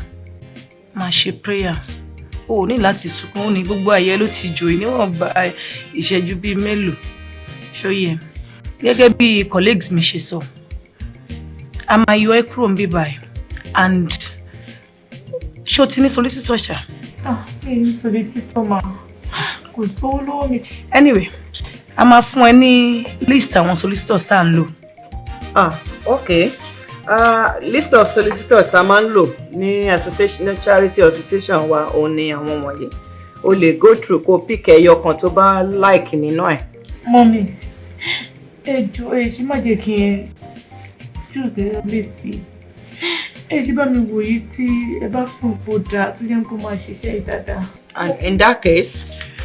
Máa ṣe prayer. O ò ní láti sunkún, ó ní gbogbo ayé ló ti jò níwọ̀nba ìṣẹ́jú bíi mélòó. Ṣó yẹ? Gẹ́gẹ́ bí colleagues mi ṣe sọ, a máa yọ ẹ kúrò níbí báyìí. And ṣó ti ní solicitor ṣá? Èyí solicitor ma. Kò sówó lọ́wọ́ mi. Anyway, a máa fún ẹ ní list àwọn solicitors tá à ń lò. Okay. List of solicitors tá a máa ń lò ní association, ní charity association wa òun ni àwọn wọ̀nyí. O lè go through kó pick ẹyọ kan tó bá like nínú ẹ̀. Mọ́mí, ẹ jọ̀ọ́ ẹ ṣì má jẹ́ kí n choose the list yìí. ẹ ṣe bá mi wò yìí tí ẹ bá fún ipò dáa tó yẹ kó máa ṣiṣẹ́ dáadáa. And in that case,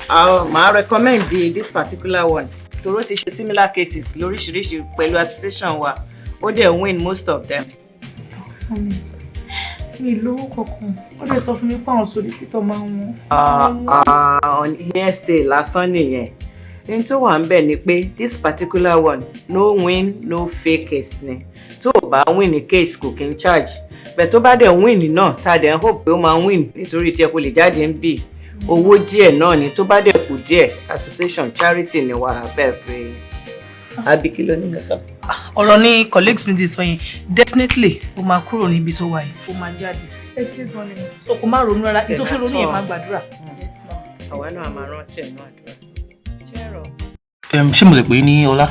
I recommend this particular one. Toro ti ṣe similar cases lóríṣiríṣi pẹ̀lú association wa. Ó dẹ̀ win most of them. Mi lówó kankan. Ó dẹ̀ sọ fún mi pé àwọn solicitor máa ń On hearsay lásán nìyẹn. Ní tó wà ń bẹ̀ ni pé this particular one no win no fake case ni. Tó o bá win ní case kò kí n charge. Bẹ̀ tó bá dẹ̀ win náà tá a dẹ̀ ń hope pé ó máa win nítorí tí ẹ kò lè jáde ń bì. Owó díẹ̀ náà ni tó bá dẹ̀ kù díẹ̀ association charity ni wà bẹ́ẹ̀ fi àbí kí ló ní mo sọ. Ọ̀rọ̀ ní colleagues mi ti sọ yẹn definitely ó máa kúrò níbi tó wà yìí ó máa jáde. ẹ ṣe gan ni. So kò má ronú rárá kí tó fi ronú yẹn máa gbàdúrà. Àwa náà máa rántí ẹ̀ náà àdúrà. Ṣé mo lè pè é ní Ọlá?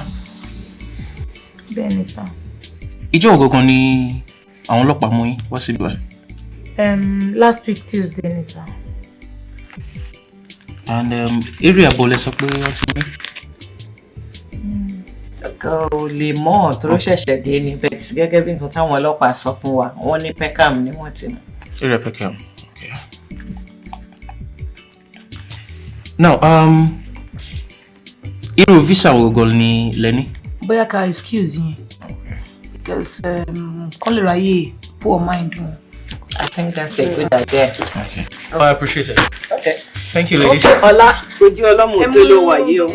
Bẹ́ẹ̀ ni sá. Ìjọ́ ògangan ni àwọn ọlọ́pàá mú yín wá síbi wa. Last week Tuesday ni sá. And area abọ́lẹ̀ sọ pé wọ́n ti mú. Kò lè mọ̀ tó ṣẹ̀ṣẹ̀ dé ní bet gẹ́gẹ́ bí nǹkan táwọn ọlọ́pàá sọ fún wa wọ́n ní Peckham ni wọ́n ti mú. Area Peckham, okay. Now, irú visa wo gọ́gọ́ ni lẹ́ni? Bóyá ká excuse yín because kọ́ lè ráyè poor mind wọn. I think that's a good idea. Okay. Oh, I appreciate it. Okay. Thank you, ladies. Okay, Ọlá, fojú ọlọ́mù tó ló wà yìí o.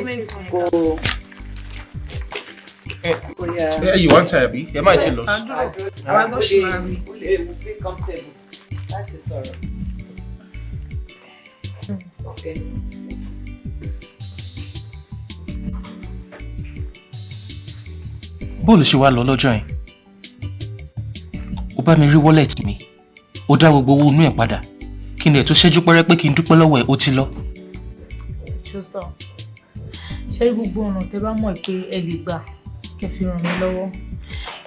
Kò. Yeah, you want to be? You might tell us. Àwọn agbóṣe máa rí. Ó lè mú bí comfortable láti sọ̀rọ̀. Okay. Bọ́ọ̀lù ṣe wá lọ lọ́jọ́ yẹn. Ó bá mi rí wallet mi. Ó dá gbogbo owó inú ẹ̀ padà. Kí ni ẹ̀ tó ṣẹ́jú pẹ́rẹ́ pé kí n dúpẹ́ lọ́wọ́ ẹ̀ ó ti lọ. Ṣọ́sọ̀, ṣé gbogbo ọ̀nà tẹ bá mọ̀ pé ẹ lè gbà kẹ́ fi ràn mí lọ́wọ́.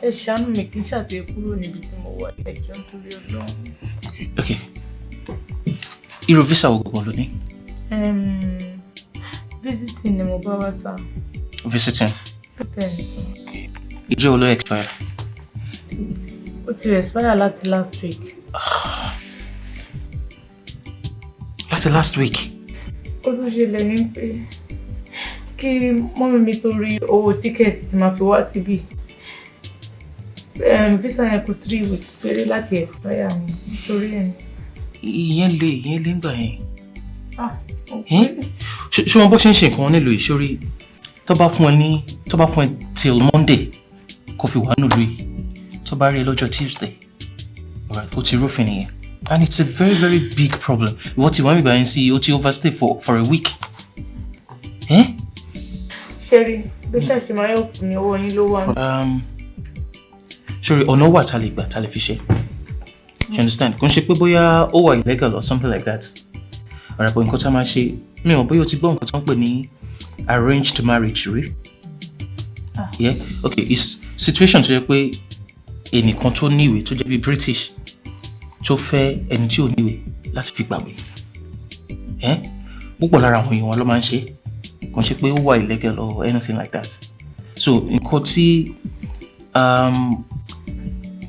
Ẹ ṣàánú mi kí n ṣàtẹ̀ kúrò níbi tí mo wà ẹjọ́ nítorí Ọlọ́run. Okay. Irú visa wo gbogbo ló ní? Visiting ni mo bá wá sá. Visiting. Bẹ́ẹ̀ni. Ìjọ́ wo ló expire? Ó ti expire láti last week. Láti last week? Ó tún ṣẹlẹ̀ ní pé kí mọ́mí mi tó rí owó tíkẹ́ẹ̀tì tí máa fi wá síbí. Visa yẹn kù 3 weeks péré láti expire ni nítorí ẹ̀. Ìyẹn lè ń gbà yẹn. Ṣé wọn bó ṣe ń ṣe nǹkan nílùú ìṣòrí tó bá fún ẹ till Monday kó fi wà nílùú yìí tó bá rí ẹ lọ́jọ́ Tuesday alright ó ti rúfin nìyẹn and it's a very very big problem ìwọ ti wọ́n mi báyìí sí o ti overstay for a week. Ṣẹ́rí bí ṣàṣì máa yọ̀ fún mi owó yín ló wà. Ṣòrí ọ̀nà wà tá lè gbà tá lè fi ṣe you understand kò ń ṣe pé bóyá ó wà illegal or something like that ọ̀rọ̀ àpò nǹkan tá a máa ṣe mi ò bóyá o ti gbọ́ nǹkan tó ń pè ní arranged marriage rí. Yeah, okay, it's situation tó yẹ pé ẹnìkan tó níwèé tó jẹ́ bí British tó fẹ́ ẹni tí ò níwèé láti fi gbàwé. Púpọ̀ lára àwọn èèyàn wọn ló máa ń ṣe kò ń ṣe pé ó wà illegal or anything like that. So nǹkan tí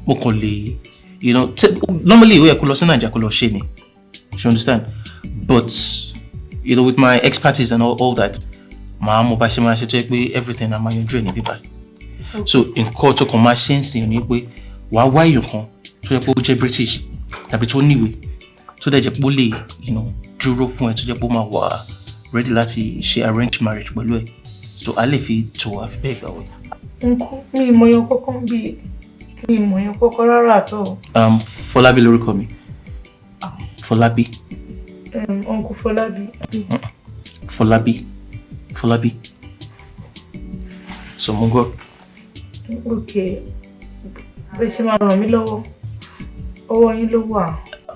mo kàn lè normally ó yẹ kó lọ sí Naija kó lọ ṣe ni you understand but with my expertise and all that màá mo bá ṣe máa ṣe tó yẹ pé everything na máa yanjú ẹ̀ ní bíbá so nǹkan tó kàn máa ṣe ń sìn ní pé wàá wá èèyàn kan tó yẹ pé ó jẹ́ British tàbí tó níwèé tó dẹ̀ jẹ́ pé ó lè dúró fún ẹ tó jẹ́ pé ó máa wà ready láti ṣe arranged marriage pẹ̀lú ẹ so a lè fi tó àfi bẹ́ẹ̀ gbà wẹ̀. Mi ìmọ̀yàn kọ́kọ́ bíi mi ìmọ̀yàn kọ́kọ́ rárá àtọ̀. Fọlábí lórúkọ mi. Fọlábí. Uncle Fọlábí. Fọlábí. So mo gbọ́. Okay. Bẹ́ẹ̀ ṣe máa ràn mí lọ́wọ́. Ọwọ́ yín ló wà.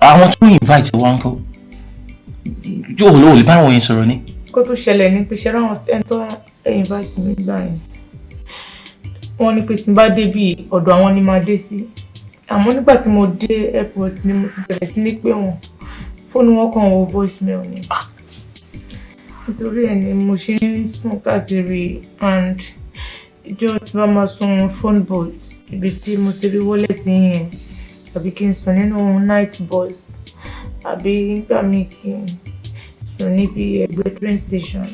Àwọn tó invite wá ń kọ́. Yóò lówó lè bá àwọn yẹn sọ̀rọ̀ ni. Kó tó ṣẹlẹ̀ ní pé ṣe ráwọn ẹni tó invite mi gbà yẹn. Wọ́n ní pé tí n bá dé bí ọ̀dọ̀ àwọn ni máa dé sí. Àmọ́ nígbà tí mo dé airport ni mo ti bẹ̀rẹ̀ sí ní pé wọ́n. Fóònù wọn kàn wọ voicemail ni. Nítorí ẹ̀ ni mo ṣe ń sùn káàkiri and ìjọ tí bá máa sun phone bolt ibi tí mo ti rí wallet yẹn àbí kí n sùn nínú night bus àbí nígbà míì kí n sùn níbi ẹgbẹ́ train station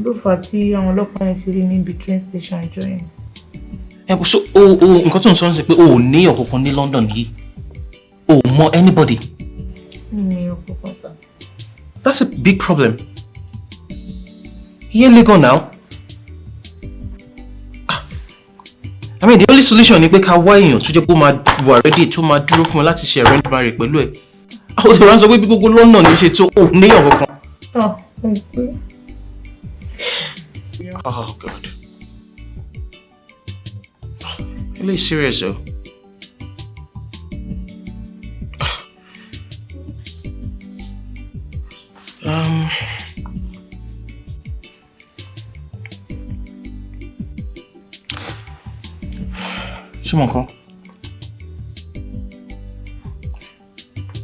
ló fà á tí àwọn ọlọ́pàá yẹn fi rí níbi train station join. So nǹkan tó ń sọ ń sìn pé o ò ní ọ̀kọ̀ọ̀kan ní London yìí o ò mọ anybody. mi ò kọ́kọ́ sá. That's a big problem. You're legal now. I mean, the only solution ni pé ká wá èèyàn tó jẹ́ pé ó máa wà ready tó máa dúró fún ẹ láti ṣe arranged marriage pẹ̀lú ẹ̀. Àwọn òṣèré wọn sọ pé bí gbogbo London ní ṣe tó ò ní ọ̀kọ̀ọ̀kan. Oh God. Really serious though. Ṣùgbọ́n kan.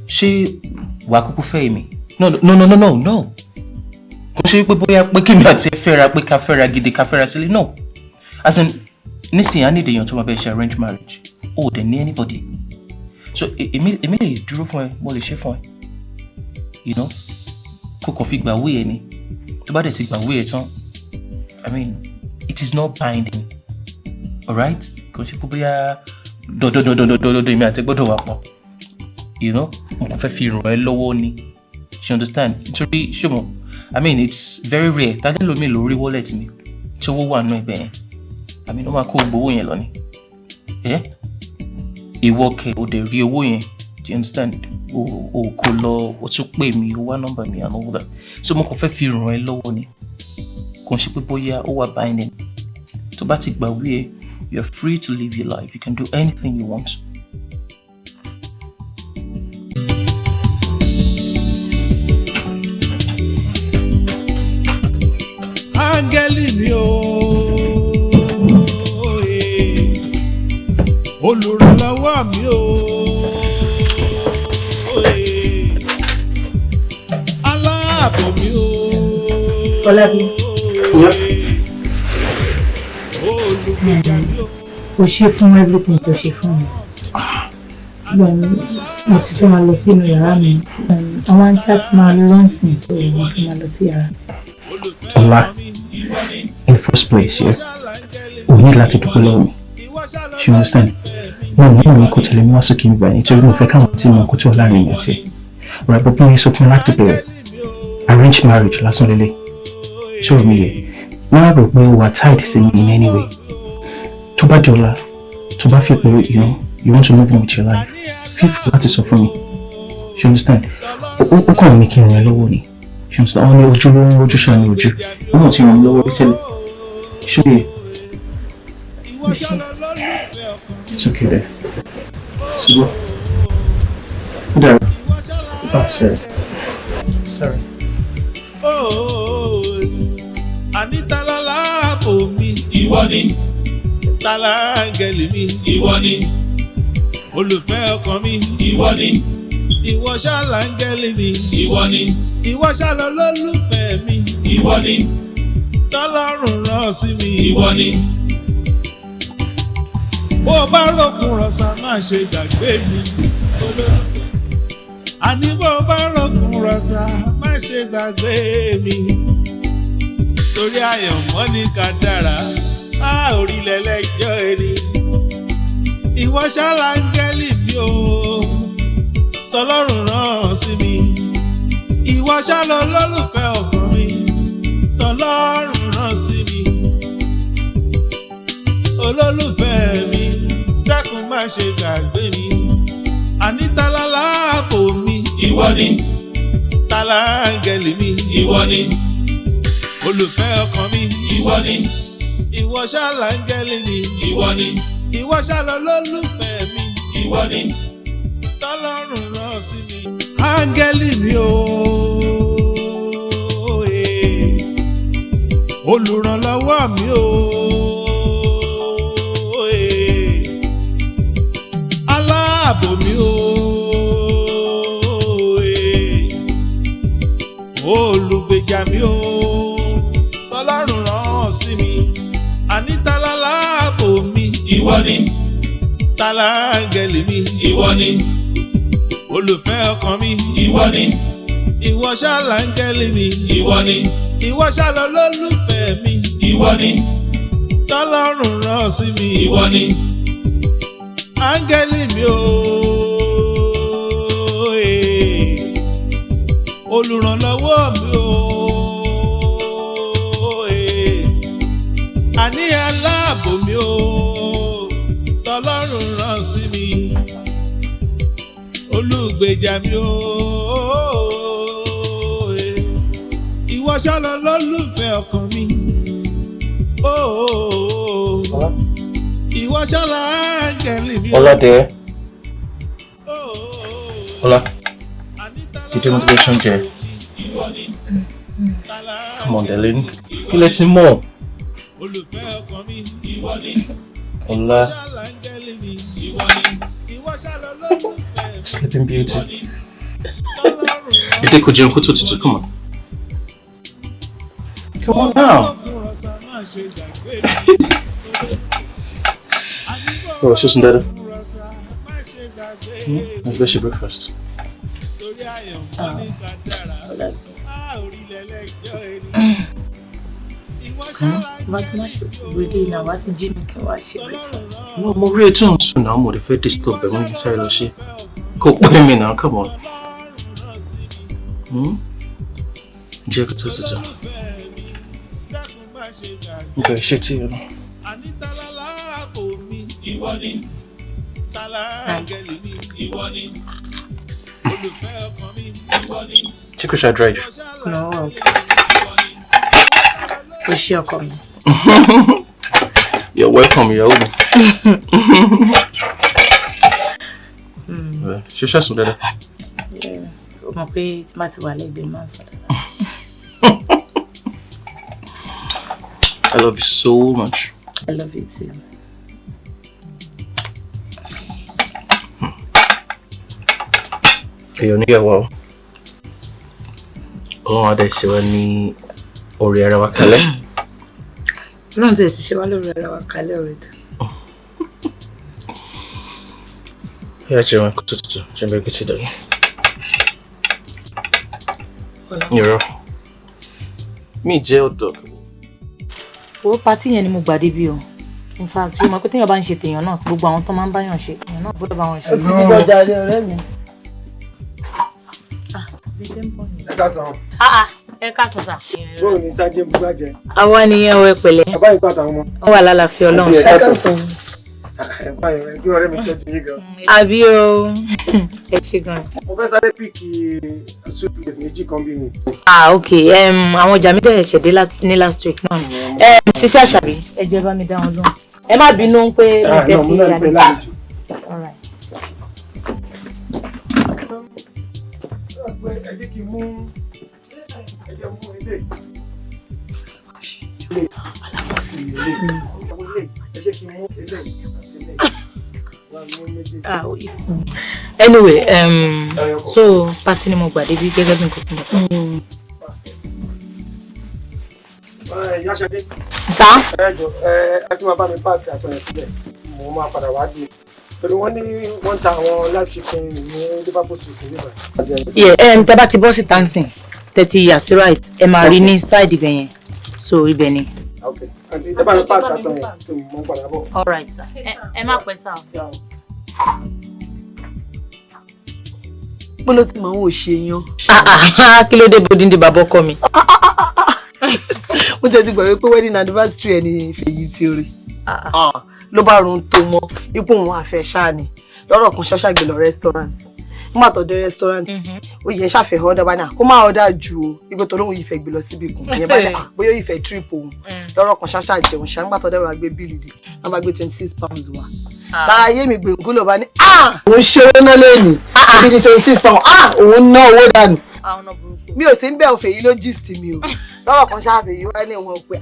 Ṣé wàá kúkú fẹ́ mi? No. Kò ṣe pé bóyá pé kí mi àti ẹ fẹ́ra pé ká fẹ́ra gidi ká fẹ́ra sílé. No. As in, nísìnyí á ní èèyàn tó máa bẹ ṣe arranged marriage. O ò dẹ̀ ní anybody. So èmi lè dúró fún ẹ, mo lè ṣe fún ẹ. You know? Kò kàn fi gbà wí ẹ ni. Tó bá dẹ̀ ti gbà wí ẹ tán. I mean, it is not binding. Alright? Kò ṣe pé bóyá dọ̀dọ̀dọ̀dọ̀dọ̀dọ̀ èmi àti gbọ́dọ̀ wà pọ̀. You know? Mo kàn fẹ́ fi ràn ẹ́ lọ́wọ́ ni. You understand? Nítorí ṣùgbọ́n, I mean, it's very rare. Tádé lómi lórí wallet mi. Tí owó wà nù ibẹ̀ yẹn. I mean, ó máa kó gbowó yẹn lọ ni. Ìwọ kẹ̀ ò dẹ̀ rí owó yẹn. Do you understand? O kò lọ, o tún pè mí, o wá nọ́mbà mi and all that. So mo kàn fẹ́ fi ràn ẹ́ lọ́wọ́ ni. Kò ṣe pé bóyá ó wà binding. Tó bá ti gbà wí ẹ, you're free to live your life. You can do anything you want. Áńgẹ́lì mi o, olùrànlọ́wọ́ mi o, aláàbò mi o. Fọlábí. O ṣe fún everything tó ṣe fún mi. Mo ti fẹ́ máa lọ sínú yàrá mi. Àwọn àǹtí àti máa lọ́nsìn so mo fi máa lọ sí yàrá. Ọlá, in first place, o ní láti dúpẹ́ lọ́wọ́ mi. You understand? Mo ní ìwé kò tẹ̀lé mi wá sókè nígbà yẹn nítorí mo fẹ́ káwọn tí mo kó tó láàrin yẹn tiẹ̀. Ọ̀rẹ́ bọ́ bí wọ́n sọ fún mi láti bẹ̀rẹ̀ arranged marriage lásán lélẹ̀. Ṣọ́rọ̀ mi yẹ, wọ́n á rò pé o wà tied sí mi in any way. Tó bá di ọ̀la, tó bá fi pé you want to move on with your life, feel free láti sọ fún mi. You understand? Ó kàn ní kí n ràn ẹ́ lọ́wọ́ ni. You understand? Àwọn ní ojú ló ń rojú ṣàní ojú. Wọ́n náà ti ràn mí lọ́wọ́ rí tẹ́lẹ̀. Ṣó yẹ? It's okay there. Ṣùgbọ́n. Ó dára. Sorry. Àníta lálábò mi, ìwọ ni. Táláńgẹ́lì mi, ìwọ ni. Olùfẹ́ ọkàn mi, ìwọ ni. Ìwọ ṣáláńgẹ́lì mi, ìwọ ni. Ìwọ ṣálólólùfẹ́ mi, ìwọ ni. Tọ́lọ́run rán sí mi, ìwọ ni. Bó o bá rògùn rọ̀ṣà má ṣe gbàgbé mi. Àní bó o bá rògùn rọ̀ṣà má ṣe gbàgbé mi. Torí àyànmọ́ ní kádàrá, a ò rí lẹ́lẹ́jọ́ ẹni. Ìwọ ṣáláńgẹ́lì mi o, tọ́lọ́run rán sí mi. Ìwọ ṣálólólùfẹ́ ọkàn mi, tọ́lọ́run rán sí mi. Olólùfẹ́ mi, dákun má ṣe gbàgbé mi. Àníta lálábò mi, ìwọ ni. Táláńgẹ́lì mi, ìwọ ni. Olùfẹ́ ọkàn mi, ìwọ ni. Ìwọ ṣáláńgẹ́lì mi, ìwọ ni. Ìwọ ṣálólólùfẹ́ mi, ìwọ ni. Tọ́lọ́run rán sí mi. Áńgẹ́lì mi o, olùrànlọ́wọ́ mi o, aláàbò mi o, olùgbèjà mi o, tọ́lọ́run rán sí mi. Àníta lálábò mi, ìwọ ni. Tálángẹ̀lì mi, ìwọ ni. Olùfẹ́ ọkàn mi, ìwọ ni. Ìwọ ṣálángẹ̀lì mi, ìwọ ni. Ìwọ ṣálólólùfẹ́ mi, ìwọ ni. Tọ́lọ́run rán sí mi, ìwọ ni. Áńgẹ́lì mi ooo, olùrànlọ́wọ́ mi ooo, àní aláàbò mi ooo, tọ́lọ́run rán sí mi. Olùgbèjà mi ooo, ìwọ ṣálólólùfẹ́ ọkàn mi ooo, ìwọ ṣálángẹ̀lì mi. Hola there. Hola. Did you motivation chair? Come on, darling. Feel it more. Hola. Sleeping Beauty. You take Ojiji Kutu Tutu. Come on. Come on now. Oh, Susan Dada. Let's go to breakfast. But much really now what Jimmy can wash breakfast. No, more return soon now. More the first disturb when you say she. Cook by me now. Come on. Jack Tutu. Okay, shit you. Chico should drive. No, okay. Is she coming? You're welcome, you're open. She should some better. Yeah. My pay it's matter what like the man said. I love you so much. I love you too. You're near well. Oh, that's when Ori ara wa kalẹ̀. Náà tí ẹ ti ṣe wá lórí ara wa kalẹ̀ already. Ẹ jẹ́ wọn kó tutù, jẹ́ bẹ́ẹ̀ gbé ti dàgbà. Yọ̀rọ̀. Mi jẹ́ ọ̀dọ́. Owó pátì yẹn ni mo gbà débi o. In fact, yóò mọ̀ pé téèyàn bá ń ṣe tèèyàn náà, gbogbo àwọn tó máa ń báyàn ṣe, èèyàn náà gbọ́dọ̀ bá wọn ṣe. Ẹ ti gbọ́jà lé ọ̀rẹ́ mi. Ẹ káàsán. Ẹ káàsán sà. Bóò ni Sájẹ́ Bùgbàjẹ́? Àwa nìyẹn o ẹ pẹ̀lẹ́. Bàbá yìí pàtàkì ọmọ. Wọ́n wà lálàáfíà Ọlọ́run. Ẹ káàsán. Ẹ báyìí ẹ kí ọ̀rẹ́ mi tọ́jú yín gan. Àbí o. Ẹ ṣe gan. Mo fẹ́ sáré píìkì suitcase méjì kan bí mi. Okay. Àwọn ọjà mi dẹ̀ ṣẹ̀dé ní last week náà. Sísí Àṣàbí, ẹ jẹ́ bá mi dá wọn lóhùn. Ẹ má bínú pé mi fẹ́ fi yàrá. Ẹ jẹ́ kí n mú ilé. Anyway, so party ni mo gbà débi gẹ́gẹ́ bí nǹkan tó ń bọ̀. Sá? Ẹ tún máa bá mi páàkì aṣọ yẹn sílẹ̀. Mo máa padà wá dé. Torí wọ́n ní wọ́n ta àwọn live chicken ní Liverpool street nígbà. Tẹ́ bá ti bọ́ sí tansin, tẹ́tí yà sí right, ẹ máa rí ní side ibẹ̀ yẹn. So ibẹ̀ ni. Okay. Àǹtí tẹ́ bá mi páàkì aṣọ yẹn tó mo padà bọ̀. All right, sir. Ẹ má pẹ́ sá. Bó ló ti máa ń wò ṣe yan. Kí ló dé bodindi bàbá ọkọ mi? Mo tẹ́ ti gbàgbé pé wedding anniversary ẹ̀ ní Fèyí ti rí. Ló bá run tó mọ́ ipò òun àfẹ́ ṣáà ni lọ́rọ̀ kan ṣọ́ṣà gbé lọ restaurant. Nígbà tó dé restaurant, ó yẹ ṣàfẹ́ ọ̀dà bá náà kó má ọ̀dà ju o ibi tó lóun yìí fẹ́ gbé lọ síbi kan. Ìyẹn bá dà bóyá yìí fẹ́ trip òun lọ́rọ̀ kan ṣọ́ṣà jẹun ṣá nígbà tó dé wàá gbé bíìlì dé wọ́n bá gbé £26 wá. Láyé mi gbèǹgú ló bá ní òun ṣe owó náà lẹ́nu ibi di £26 òun ná owó dànù. Mi ò sí ń bẹ̀ òfè yìí ló gist mi o lọ́rọ̀ kan ṣáfẹ́ yìí wá ní wọn pé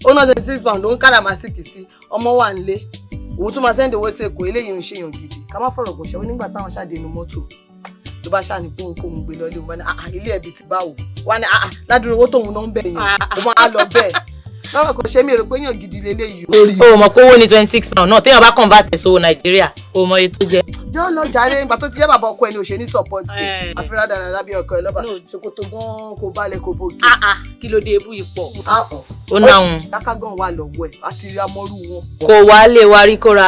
ó ná £26 ló ń káràmásìkì sí ọmọ wà nílé òun tún máa sẹ́ndì owó sí èkó eléyìí ń ṣèyàn gidi ká má fọ̀rọ̀ gùn ṣẹ́wó nígbà táwọn ṣáde inú mọ́tò ló bá ṣáà ní kóhun gbé lọ́lé wọn ní ilé ẹ̀bí ti báwò wá ní ládùúró owó tóun náà ń bẹ̀ yẹn ó máa lọ bẹ́ẹ̀ lọ́rọ̀ kan ṣe mí rò pé èèyàn gidi leléyìí. O mọ̀ pé owó ní £26 náà téèyàn bá convert sówó Nàìjíríà o mọ ètò jẹ. jọ́ lọ jàre nígbà tó ti jẹ́ bàbá ọkọ ẹni ò ṣe ní support àfihàn dáradára bí ọkọ ẹ lọ́ba ṣòkòtò gan kò balẹ̀ kò bògì. kí ló dé ebú yìí pọ̀. ó náà dákágàn wà lọ́wọ́ ẹ̀ àti rí amọ́rú wọn. kò wá lè wá rí kó ra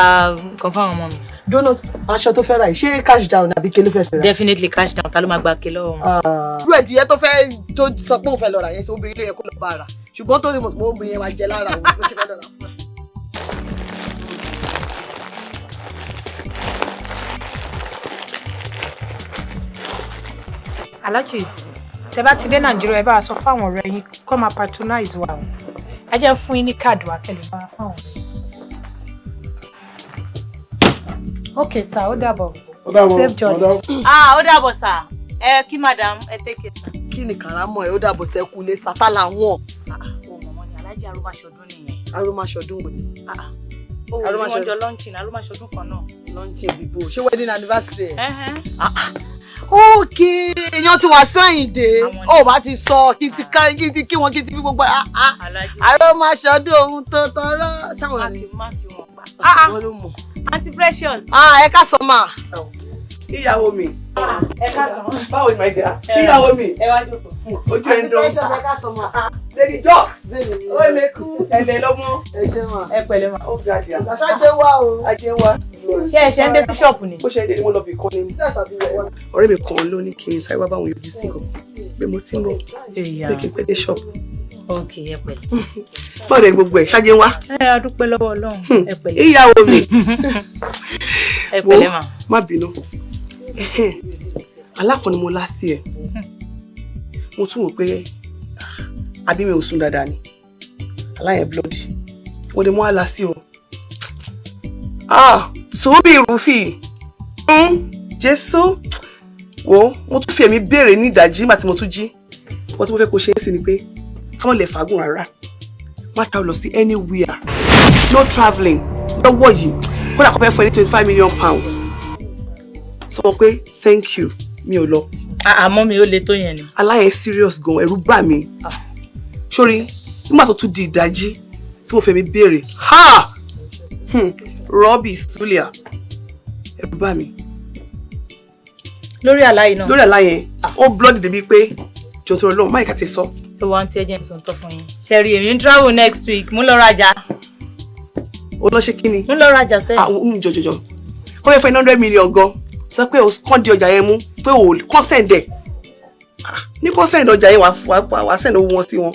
nǹkan fáwọn ọmọ mi. jóná aṣọ tó fẹ́ ra yìí ṣé cash down àbí kí ló fẹ́ fẹ́ ra. definitely cash down ta ló máa gba ké lọ́wọ́ wọn. irú ẹ̀ tìyẹ́ tó fẹ́ tó sọ pé òun fẹ́ lọ rà yẹn sí obìnrin ló yẹ kó lọ bá rà ṣùgbọ́n tó ní mọ̀ sí obìnrin yẹn máa jẹ lára òun ló ṣe fẹ́ lọ rà fún ẹ. Aláàjì tẹ́ bá ti dé Nàìjíríà ẹ bá sọ fáwọn ọ̀rẹ́ yín kó máa patronize wa o ẹ jẹ́ fún yín ní káàdì wa kẹ́lẹ́ bá fáwọn ọ̀rẹ́ yín. Okay sir, ó dàbọ̀. Safe journey. Ó dàbọ̀ sir. Ẹ kí madam ẹ take it. Kí ni kàrámọ̀ ẹ ó dàbọ̀ sẹ́kù lé sátálà wọn. Mọ̀mọ́ ni Aláàjì Arómáṣọdún nìyẹn. Arómáṣọdún wò ni. Arómáṣọdún lọ́ǹchìn Arómáṣọdún kan náà. Lọ́ǹchìn bíbó ṣé wedding anniversary ẹ̀? Okay, èèyàn ti wá Àyìndé ó bá ti sọ kí ti kí wọn kí ti fi gbogbo Arómáṣọdún ohun tó tọrọ ṣáwọn ni. Wọ́n ló mọ̀. Aunty Precious. Ẹ ká sọ máa. Ìyàwó mi. Ẹ ká sọ. Báwo ni màá jẹ́? Ìyàwó mi. Ẹ wá jókòó. Ojú ẹ̀ ń dán. Aunty Precious ẹ ká sọ máa. Lady Jocks. Ó lè kú. Ẹ̀lẹ́ lọ́mọ. Ẹ ṣe máa. Ẹ pẹ̀lẹ́ ma. Ó ga jù. Àṣà ṣe wá o. Ajé wá. Ṣé ẹ ṣe ń dé sí ṣọ́ọ̀pù ni? Ó ṣe é dé ni wọ́n lọ bí kan ní. Ọ̀rẹ́ mi kan ló ní kí n sáré wá báwọn yọjú sí kan. Pé mo ti ń bọ̀. Pé kí n pẹ́ dé ṣọ́ọ̀pù. Ok, ẹ pẹ̀lẹ́. Báwo ni gbogbo ẹ̀ ṣáájú ń wá? A dúpẹ́ lọ́wọ́ Ọlọ́run. Ẹ pẹ̀lẹ́. Ìyàwó mi. Ẹ pẹ̀lẹ́ ma. Má bínú. Alákan ni mo lá sí ẹ. Mo tún wò pé àbí mi ò sùn dáadáa ni. Aláyẹ̀ bloody. Mo lè mú àlá sí o. Sùúbì Rúfì. Jésù. Wo, mo tún fi ẹ̀mí béèrè ní ìdájí nígbà tí mo tún jí. Wọ́n tí mo fẹ́ kó ṣe é sí ni pé ká má lè fàágùn rárá. Má ta lọ sí anywhere. No travelling. Lọ́wọ́ yìí. Kódà kó fẹ́ fún ẹ ní £25 million. Sọ wọn pé thank you. Mi ò lọ. Àmọ́ mi ò lè tó yẹn ni. Aláyẹ̀ serious gan, ẹ̀rù bà mí. Sórí, nígbà tó tún di ìdájí tí mo fẹ́ mi béèrè. Rọ́bì Sulia. Ẹ̀rù bà mí. Lórí àlá yìí náà. Lórí àlá yẹn, ó bloody débi pé jọ̀tọ̀ Ọlọ́run máa ìkàtẹ́ sọ. Ló wá ń tí ẹjẹ́ ń sọ fún yín. Ṣẹ̀rí èmi ń travel next week, mú lọ rajà. O lọ ṣe kí ni? Mú lọ rajà sẹ́yìn. Jọjọjọ. Kọ́ fẹ́ fẹ́ $100 million gan. Sọ pé o kàn di ọjà yẹn mú pé o kàn send ẹ̀. Ní kàn send ọjà yẹn wà send owó wọn sí wọn.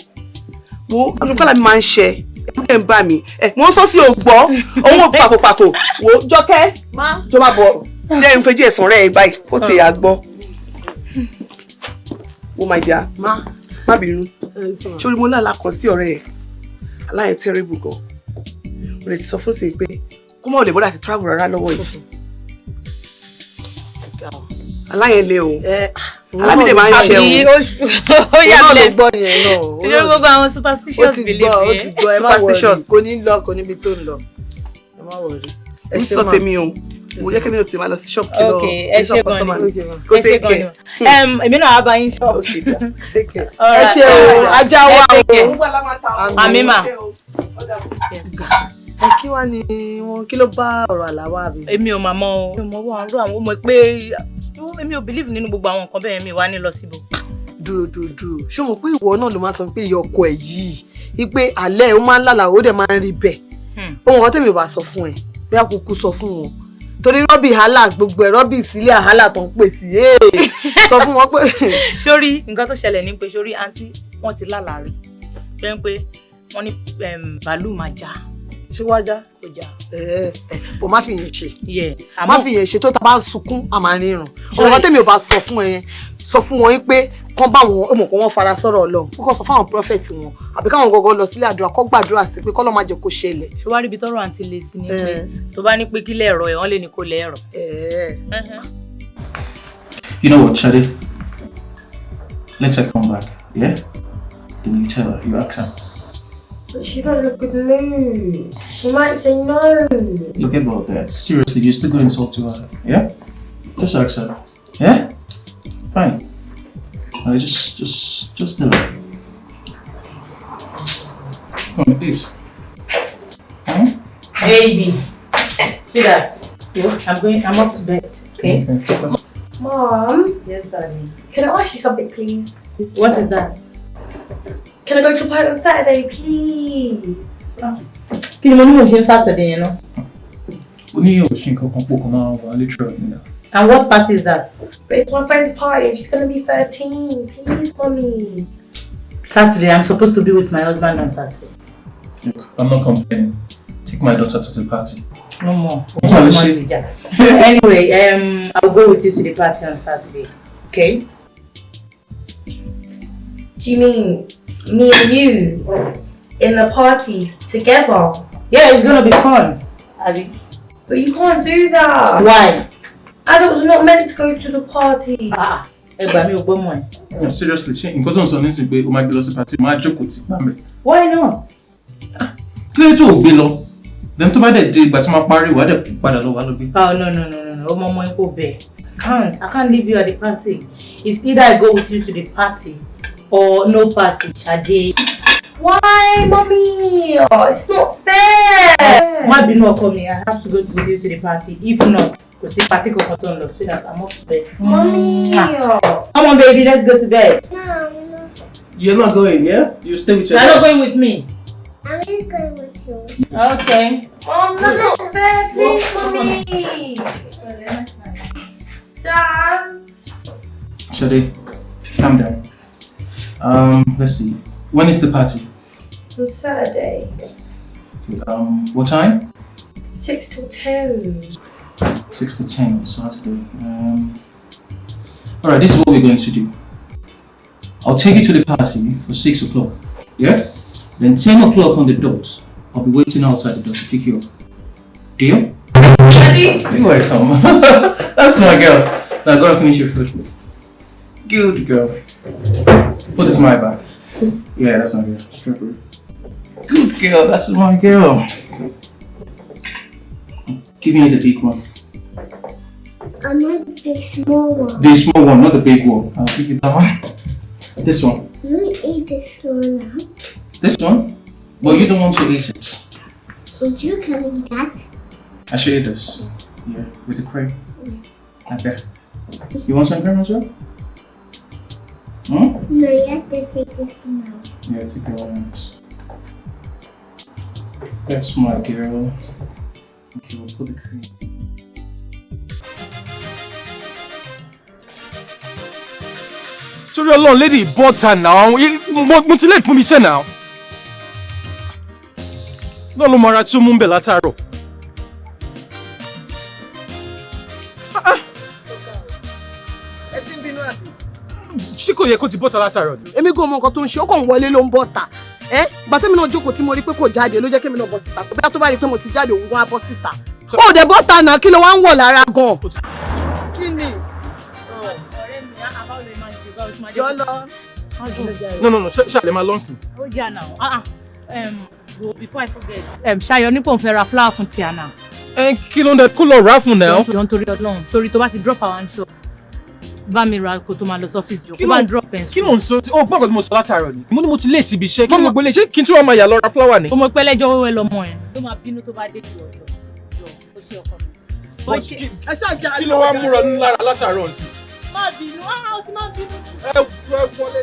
Wo Adúkọ́lá mi máa ń ṣe ẹ̀kú ẹ̀ ń bà mí. Mo ń sọ sí ògbọ́, owó pàkópàkó. Wo Jọkẹ́, jọ máa bọ̀. Jẹ́ ń fẹjú ẹ̀sùn rẹ̀ báyìí, ó ti yà gbọ́. Wo my dear, má bínú. Sórí mo lálàá kan sí ọ̀rẹ́ ẹ̀. Aláyẹ̀ terrible gan. Mo lè ti sọ fún sí pé kó má lè bọ́dà ti travel rárá lọ́wọ́ yìí. Aláyẹ̀ le o. Alábìdè máa ń ṣe o. Ó yà lè gbọ́ yẹn náà. Ṣé gbogbo àwọn superstitious belief yẹn? Ó ti gbọ́ ẹ má wọrí. Kò ní lọ, kò níbi tó ń lọ. Ẹ má wọrí. Ẹ ṣe sọ tèmi o. Mo jẹ́ kí mi ò ti máa lọ sí ṣọ́ọ̀bù kí lọ. Ẹ ṣe gan ni. Ẹ ṣe gan ni. Èmi náà á bá yín ṣọ́ọ̀bù. Ẹ ṣe o, ajá wa o. Àmì mà. Kí wá ni wọn kí ló bá ọ̀rọ̀ àláwá mi. Èmi ò máa mọ o. Èmi ò mọ owó àrùn àwọn ọmọ pé èmi ò believe nínú gbogbo àwọn nǹkan bẹ́ẹ̀ mi wá ní lọ síbò. Dúró. Ṣé mo pé ìwọ náà ló máa sọ pé ìyá ọkọ ẹ̀ yìí ipe alẹ́ ó máa ń lálàá ó dẹ̀ máa ń rí bẹ́ẹ̀. Ohun kan tèmi ò bá sọ fún ẹ bí a kúkú sọ fún wọn. Torí rọ́bì hálà gbogbo ẹ̀ rọ́bì ìsílẹ̀ àhálà tó ń pè sí sọ fún wọn pé. Sórí nǹkan tó ṣẹlẹ̀ ní pé sórí àǹtí wọ́n ti lálàá rí bẹ́ẹ̀ pé wọ́n ní bàálù máa já. Ṣé wá já? Kò já. Bò má fi yẹn ṣe. Má fi yẹn ṣe tó ta bá ń sunkún a máa rírun. Ọ̀rọ̀ tèmi ò bá sọ fún ẹ yẹn sọ fún wọn pé kán bá wọn ó mọ̀ pé wọ́n fara sọ̀rọ̀ Ọlọ́run kókó sọ fáwọn prophet wọn àbí káwọn gọ́gọ́ lọ sílé àdúrà kó gbàdúrà sí pé kọ́lọ́ máa jẹ́ kó ṣẹlẹ̀. Ṣé wàá rí ibi tọ́rọ̀ àǹtí lè sí ni pé tó bá ní pé kílẹ̀ ẹ̀rọ ẹ̀ wọ́n lè ní kó lẹ̀ ẹ̀rọ. You know what, Shade? Let her come back, yeah? Then you tell her, you ask her. But she don't look good mood. She might say no. Look about that. Seriously, you're still going to talk to her, yeah? Just ask her, yeah? Fine. Just do it. Come on, please. Baby, sweetheart. I'm off to bed. Okay? Mom? Yes, darling. Can I ask you something, please? What is that? Can I go to a party on Saturday, please? Kí ni mo ní mo ṣe Saturday, you know? And what party is that? But it's my friend's party and she's gonna be 13. Please, mommy. Saturday, I'm supposed to be with my husband on Saturday. Look, I'm not complaining. Take my daughter to the party. No more. Anyway, I'll go with you to the party on Saturday. Okay? Do you mean me and you in the party together? Yeah, it's gonna be fun. Abby. But you can't do that. Why? Adults are not meant to go to the party. No, seriously, in cotton son is a my glossy party, my joke with Why not? Clear to below. Them to buy that day, but my party, what a low. Oh, no. Oh, Mama, I can't leave you at the party. It's either I go with you to the party or no party, Shade. Why, mommy? Oh, it's not fair. Might be no coming. I have to go with you to the party. If not, because the party goes on love, so that I'm off to bed. Mommy. Come on, baby, let's go to bed. No. You're not going, yeah? You stay with your You're not going with me. I'm just going with you. Okay. Mom, that's not fair, please, mommy. Dad. Shade, calm down. Let's see. When is the party? On Saturday. Okay, what time? 6 till 10. 6 to 10 on Saturday. Alright, this is what we're going to do. I'll take you to the party for 6 o'clock. Yeah? Then 10 o'clock on the dot, I'll be waiting outside the door to pick you up. Deal? Ready? You're welcome. That's my girl. Now go and finish your food. Good girl. Put this in my bag. Yeah, that's my girl. Stripper. Good girl, that's my girl. Give me the big one. I want the small one. The small one, not the big one. I'll give you that one. This one. You eat the small one. This one? But you don't want to eat it. Would you come eat that? I'll show you this. Yeah, with the cream. Okay. You want some cream as well? Hmm? No, you have to take this now. Yeah, take the one else. That's my girl. Okay, we'll put the cream. Sorry, Ọlọ́run lady butter now. Mo ti late fún mi iṣẹ́ now. Náà ló mọ ara tí ó mú ń bẹ̀ látàárọ̀. Ẹ ti ń bínú àbí? Ṣé kò yẹ kó ti bọ́ta látàárọ̀ ni? Èmi kò mọ nǹkan tó ń ṣe, ó kàn wọlé ló ń bọ́ta. Ìgbà tẹ́mi náà jókòó tí mo rí pé kò jáde ló jẹ́ kémi náà bọ́ síta. Bóyá tó bá rí pé mo ti jáde òun gan á bọ́ síta. Ó dẹ̀ bọ́ta náà kí ló wá ń wọ̀ lára gan? Kí ni? Jọlọ. No, ṣàlẹ̀ máa lọ́sìn. Oh yeah now. Before I forget. Ṣayọ̀ nípò ń fẹ́ ra flower fún Tiana. Kí ló ń dẹ kó lọ rà fún náà? Jọ nítorí Ọlọ́run, sórí tó bá ti drop our shop. Bá mi ra kó tó máa lọ sọ́fíìsì jọ. Kó bá ń drop pen. Kí ló ń sọ? Ó gbọ́dọ̀ tí mo sọ látàárọ̀ ni. Mo ní mo ti lé síbi iṣẹ́. Kí ni gbogbo lè ṣe kí n tún wá máa yà lọ ra flower ni? Ó mọ pé lẹ́jọ́ wẹ́wẹ́ lọmọ ẹ̀. Tó máa bínú tó bá dé sí ọjọ́. Ó ṣe ọkọ mi. Ẹ ṣáàjà kí ló wá múra lára látàárọ̀ sí? Má bínú, ó ti má bínú. Ẹ wọlé.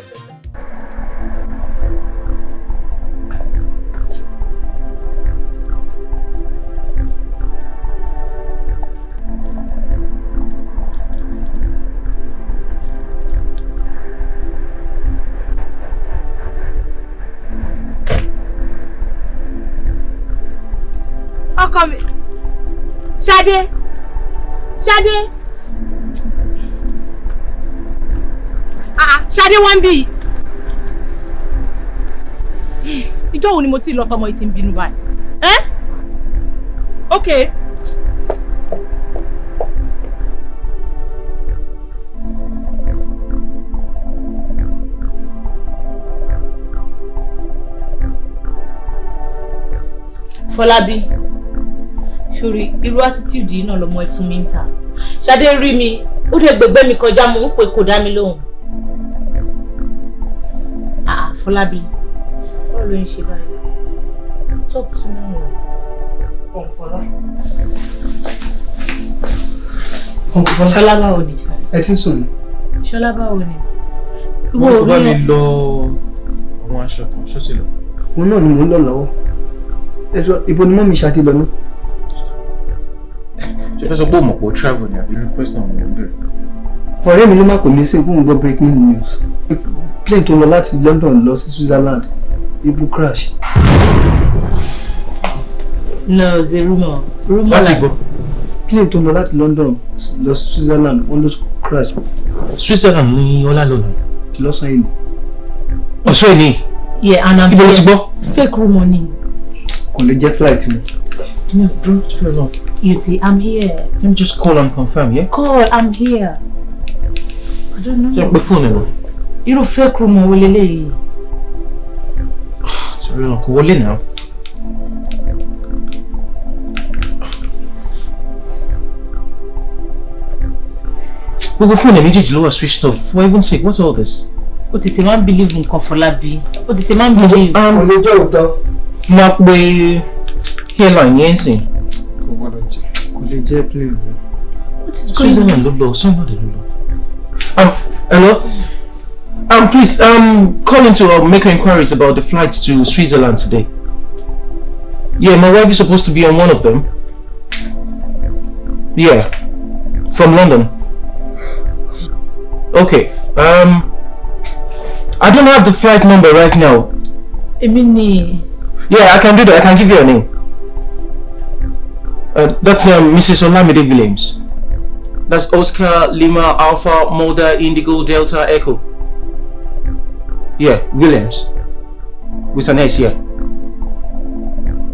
Ọkọ mi. Ṣadé. Ṣadé wá ń bí. Ìjọ́ wo ni mo ti lọ tọmọ yìí ti ń bínú báyìí? Okay. Fọlábí. Sori, irú attitude yìí náà lọmọ ẹ fún mi ń ta. Ṣadé rí mi, ó dẹ̀ gbẹgbẹ́ mi kọjá mo ń pè kò dá mi lóhùn. Fọlábí, báwo ló ń ṣe báyìí? Talk to me. Fọlá. Ṣọlá báwo ni jàre? Ẹ ti ń sùn ni. Ṣọlá báwo ni? Wọ́n kò bá mi lọ àwọn aṣọ kan ṣọ́sì lọ. Òun náà ni mò ń lọ lọ́wọ́. Ẹ sọ ibo ni mọ́mí Ṣadé lọ náà? Ṣé fẹ́ sọ pé o mọ̀ pé o travel ni àbí request àwọn ọmọ ìbéèrè? Ọ̀rẹ́ mi ló má pè mí sí ìgbóhùn gbọ́ breaking news. Plane tó lọ láti London lọ sí Switzerland. Ibu crash. No, it's a rumor. Láti gbọ́. Plane tó lọ láti London lọ sí Switzerland wọ́n ló crash. Switzerland ní Ọlá lọ nà. Lọ́sàn-án yìí. Ọ̀sọ́ yìí ni. Yeah, and I'm Ibo ló ti gbọ́? Fake rumor ni. Kò lè jẹ́ flight mi. No, bro, turn it on. You see, I'm here. Let me just call and confirm, yeah? Call, I'm here. I don't know. Ṣé pé fóònù ẹ̀ lọ? Irú fake rumor wo leléyìí? Sorry, no, kò wọlé náà. Gbogbo fóònù ẹ̀ méjèèjì ló wà switched off. For heaven's sake, what's all this? Ó tètè máa ń believe nǹkan Fọlábí. Ó tètè máa ń believe. Kò lè jẹ́ òótọ́. Máa pe airline yẹn sìn. Kò lè jẹ́ plane. What is going on? Switzerland ló lọ, Switzerland ló lọ. Hello? Please, calling to make inquiries about the flights to Switzerland today. Yeah, my wife is supposed to be on one of them. Yeah, from London. Okay. I don't have the flight number right now. Emini. Yeah, I can do that. I can give you a name. That's Mrs. Olamide Williams. That's Oscar Lima Alpha Mulder Indigo Delta Echo. Yeah, Williams. With an S, yeah.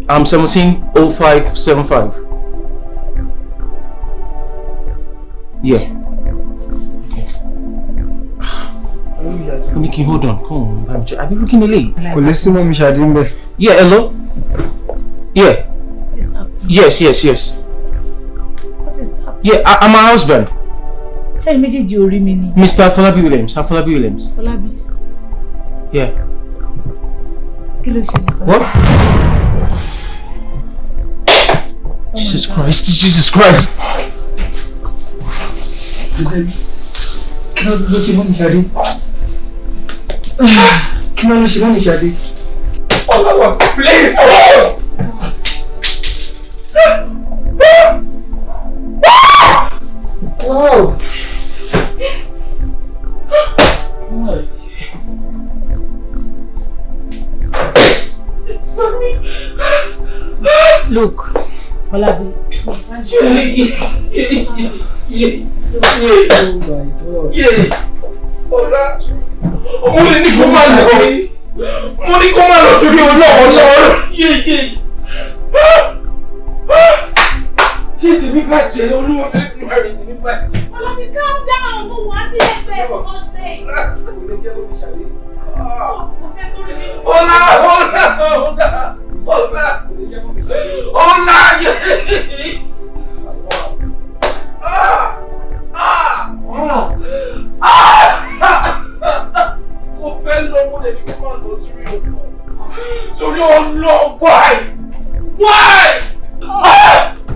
170575. Yeah. Okay. Nikki, hold on. Come on, I've been looking late. Kò lè sí mọ́mí Ṣadé ń bẹ̀. Yeah, hello? Yeah. What is happening? Yes. What is happening? Yeah, I'm her husband. Ṣé ẹ méjèèjì orí mi ni? Mr. Afolabi Williams. Afolabi Williams. Fọlábí. Yeah. Kí ló ṣẹlẹ̀ Fọlábí? What? Jesus Christ. Jesus Christ. Kí ló ṣe mọ́mí Ṣadé? Kí ló ṣe mọ́mí Ṣadé? Ọlọ́wọ́, please. Wow. Look, Fọlábí. Oh my God. Ọlá. Mo ní kó má lọ. Mo ní kó má lọ torí Ọlọ́run. Ṣé tèmi bàjẹ́ olúwa lẹ́nu àrè tèmi bàjẹ́? Fọlábí, calm down. Mo wà ní ẹgbẹ́ ọ̀tẹ̀. Kò fẹ́ lọ́wọ́ lẹ́ni kó má lọ torí Ọlọ́run. Why?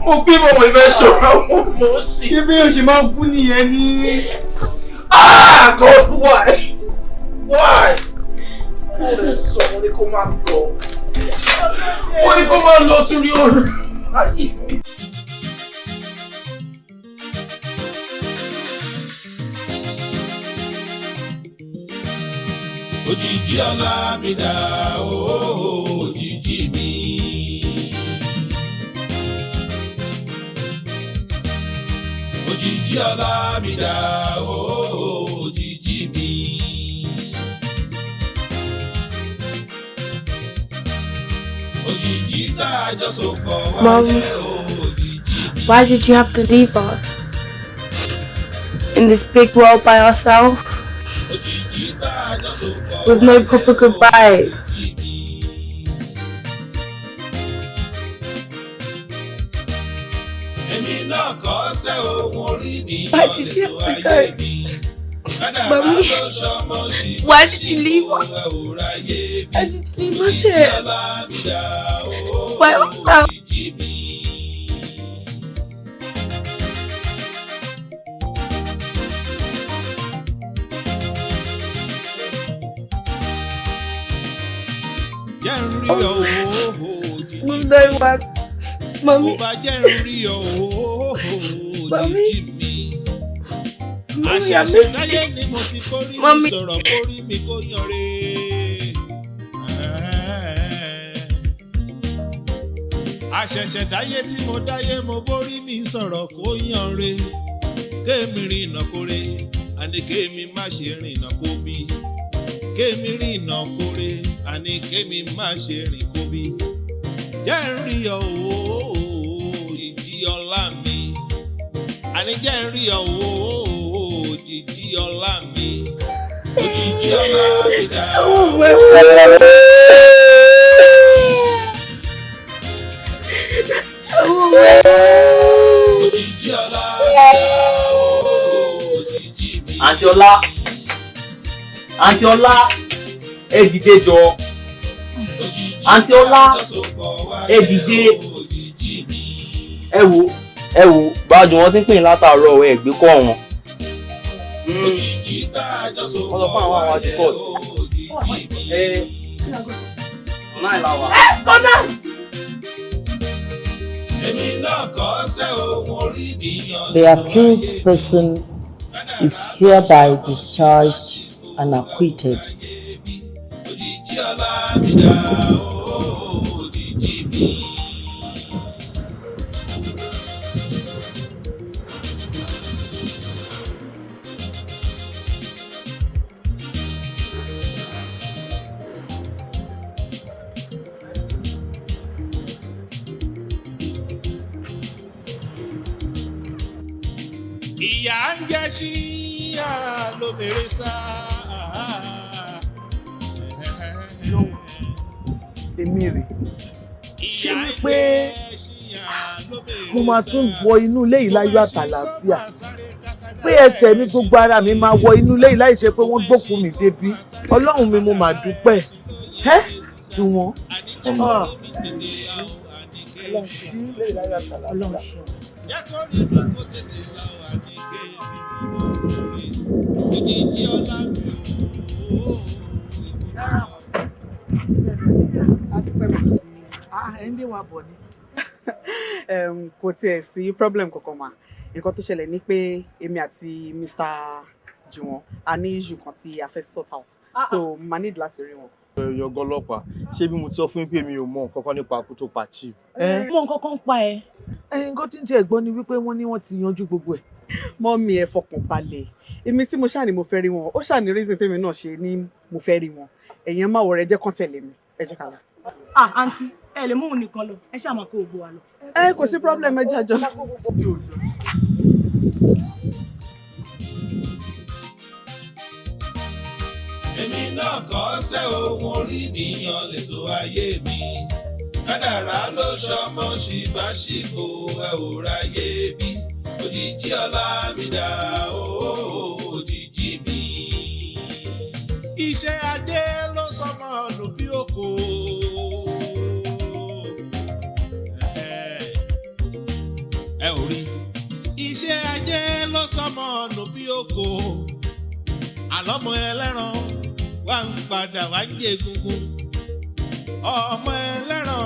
Mo gbé mọ̀mọ́ ìfẹ́ sọ̀rọ̀ àwọn ọmọ sí. Ṣé bí o ṣe máa ń kú nìyẹn ní? God, why? Mo lè sọ, mo ní kó má lọ. Mo ní kó má lọ torí ọ̀rọ̀ ayé mi. Òjìji ọlá mi dà ooo, òjìji mi. Òjìji ọlá mi dà ooo, òjìji mi. Òjìji tá a jọ sopọ̀ wáyé òjìji. Why did you have to leave us in this big world by ourselves? With no proper goodbye. Why did you have to go? Mommy, why did you leave us? Why did you leave us here? By ourselves? ń rí ọ òjijì mi. Mami. Bó bá jẹ́ ń rí ọ òjijì mi. Àṣẹ̀ṣẹ̀ dáyé ni mo ti kórí mi sọ̀rọ̀ kórí mi kó yanre. Àṣẹ̀ṣẹ̀ dáyé tí mo dáyé mo bórí mi sọ̀rọ̀ kó yanre. Kémi rìnà kóre àní kémi má ṣe rìnà kó bí. Kémi rìnà kóre àní kémi má ṣe rìn kó bí. Jẹ́ ń rí ọ òjijì ọlá mi. Àní jẹ́ ń rí ọ òjijì ọlá mi. Òjijì ọlá mi dá. Òjijì ọlá mi dá. Òjijì mi. Àǹtí Ọlá, Àǹtí Ọlá, ẹ dìde jọ. Àǹtí Ọlá, ẹ dìde. Ẹ wo, gbádùn wọn ti ń pè ní látàárọ̀ ẹ gbé kọ́ wọn. Wọ́n sọ fún àwọn àdúgbò. Náà ìlàwà. Kọ́nà. The accused person is hereby discharged and acquitted. Ìyá ń jẹ́ ṣíyá ló bèrè sá. Èmi rè ṣé wípé mo máa tún wọ inú ilé yìí láyọ̀ àtàlàáfíà pé ẹsẹ̀ mi gbogbo ara mi máa wọ inú ilé yìí láì ṣe pé wọ́n gbókùn mi débi Ọlọ́run mi mo máa dúpẹ́ dùn wọ́n. Kò tiẹ̀ sí problem kankan mà nǹkan tó ṣẹlẹ̀ ni pé èmi àti Mr. Juwon a ní issue kan tí a fẹ́ sort out so ma need láti rí wọn. Yọgọ ọlọ́pàá ṣé bí mo ti sọ fún yín pé mi ò mọ nǹkan kan nípa akú tó pa chief. Mọ nǹkan kan pa ẹ. Nǹkan tí ń tiẹ̀ gbọ́ ni wípé wọ́n ní wọ́n ti yanjú gbogbo ẹ̀. Mọ́mì ẹ fọkàn balẹ̀ èmi tí mo ṣáà ní mo fẹ́ rí wọn ó ṣáà ní reason tèmi náà ṣe ní mo fẹ́ rí wọn ẹ̀yin má wọrẹ jẹ́ kán tẹ̀lé mi ẹ jẹ́ ká lọ. Àǹtí ẹ lè mú òun nìkan lọ ẹ ṣáà máa kó gbogbo wa lọ. Kò sí problem ẹ jẹ́ àjọ. Èmi náà kọ́ sẹ́ ohun orí nìyàn lètò ayé mi. Kádàrá ló ṣọmọ ṣìbáṣìbò ẹ ò ráyé bí. Òjijì ọlá mi dá òjijì mi. Iṣẹ́ ajé ló sọmọ nù bí òkò. Ẹ ò rí. Iṣẹ́ ajé ló sọmọ nù bí òkò. Àlọ́mọ ẹlẹ́ran wá ń padà wá jẹ gungun. Ọmọ ẹlẹ́ran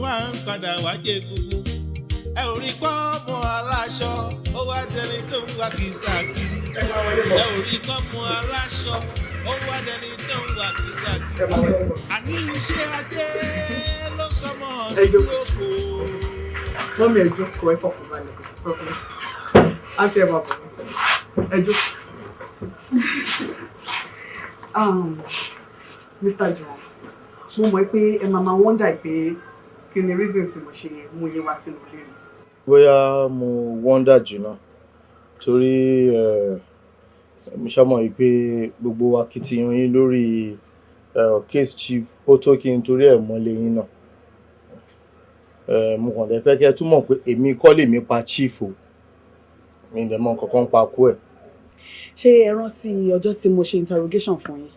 wá ń padà wá jẹ gungun. Ẹ ò rí pọ́ọ̀mù aláṣọ ó wá dẹni tó ń wá kìsà kiri. Ẹ ò rí pọ́ọ̀mù aláṣọ ó wá dẹni tó ń wá kìsà kiri. Àní iṣẹ́ ajé ló sọmọ ní òkò. Mọ́mì ẹ jókòó ẹ fọkàn balẹ̀ kò sí problem. Àǹtí ẹ bá bọ̀ ẹ jókòó. Mr. John, mo mọ̀ pé ẹ máa wonder pé kí ni reason tí mo ṣe mú yín wá sínú ilé mi. Bóyá mo wonder jù náà torí mo ṣàmọ̀ yìí pé gbogbo akitiyan yín lórí case chief ó tó kí n torí ẹ̀ mọ́lé yín náà. Mo kàn lè fẹ́ kẹ́ túmọ̀ pé èmi kọ́ lèmi pa chief o mi lè mọ nǹkan kan pa kú ẹ̀. Ṣé ẹ rántí ọjọ́ tí mo ṣe interrogation fún yín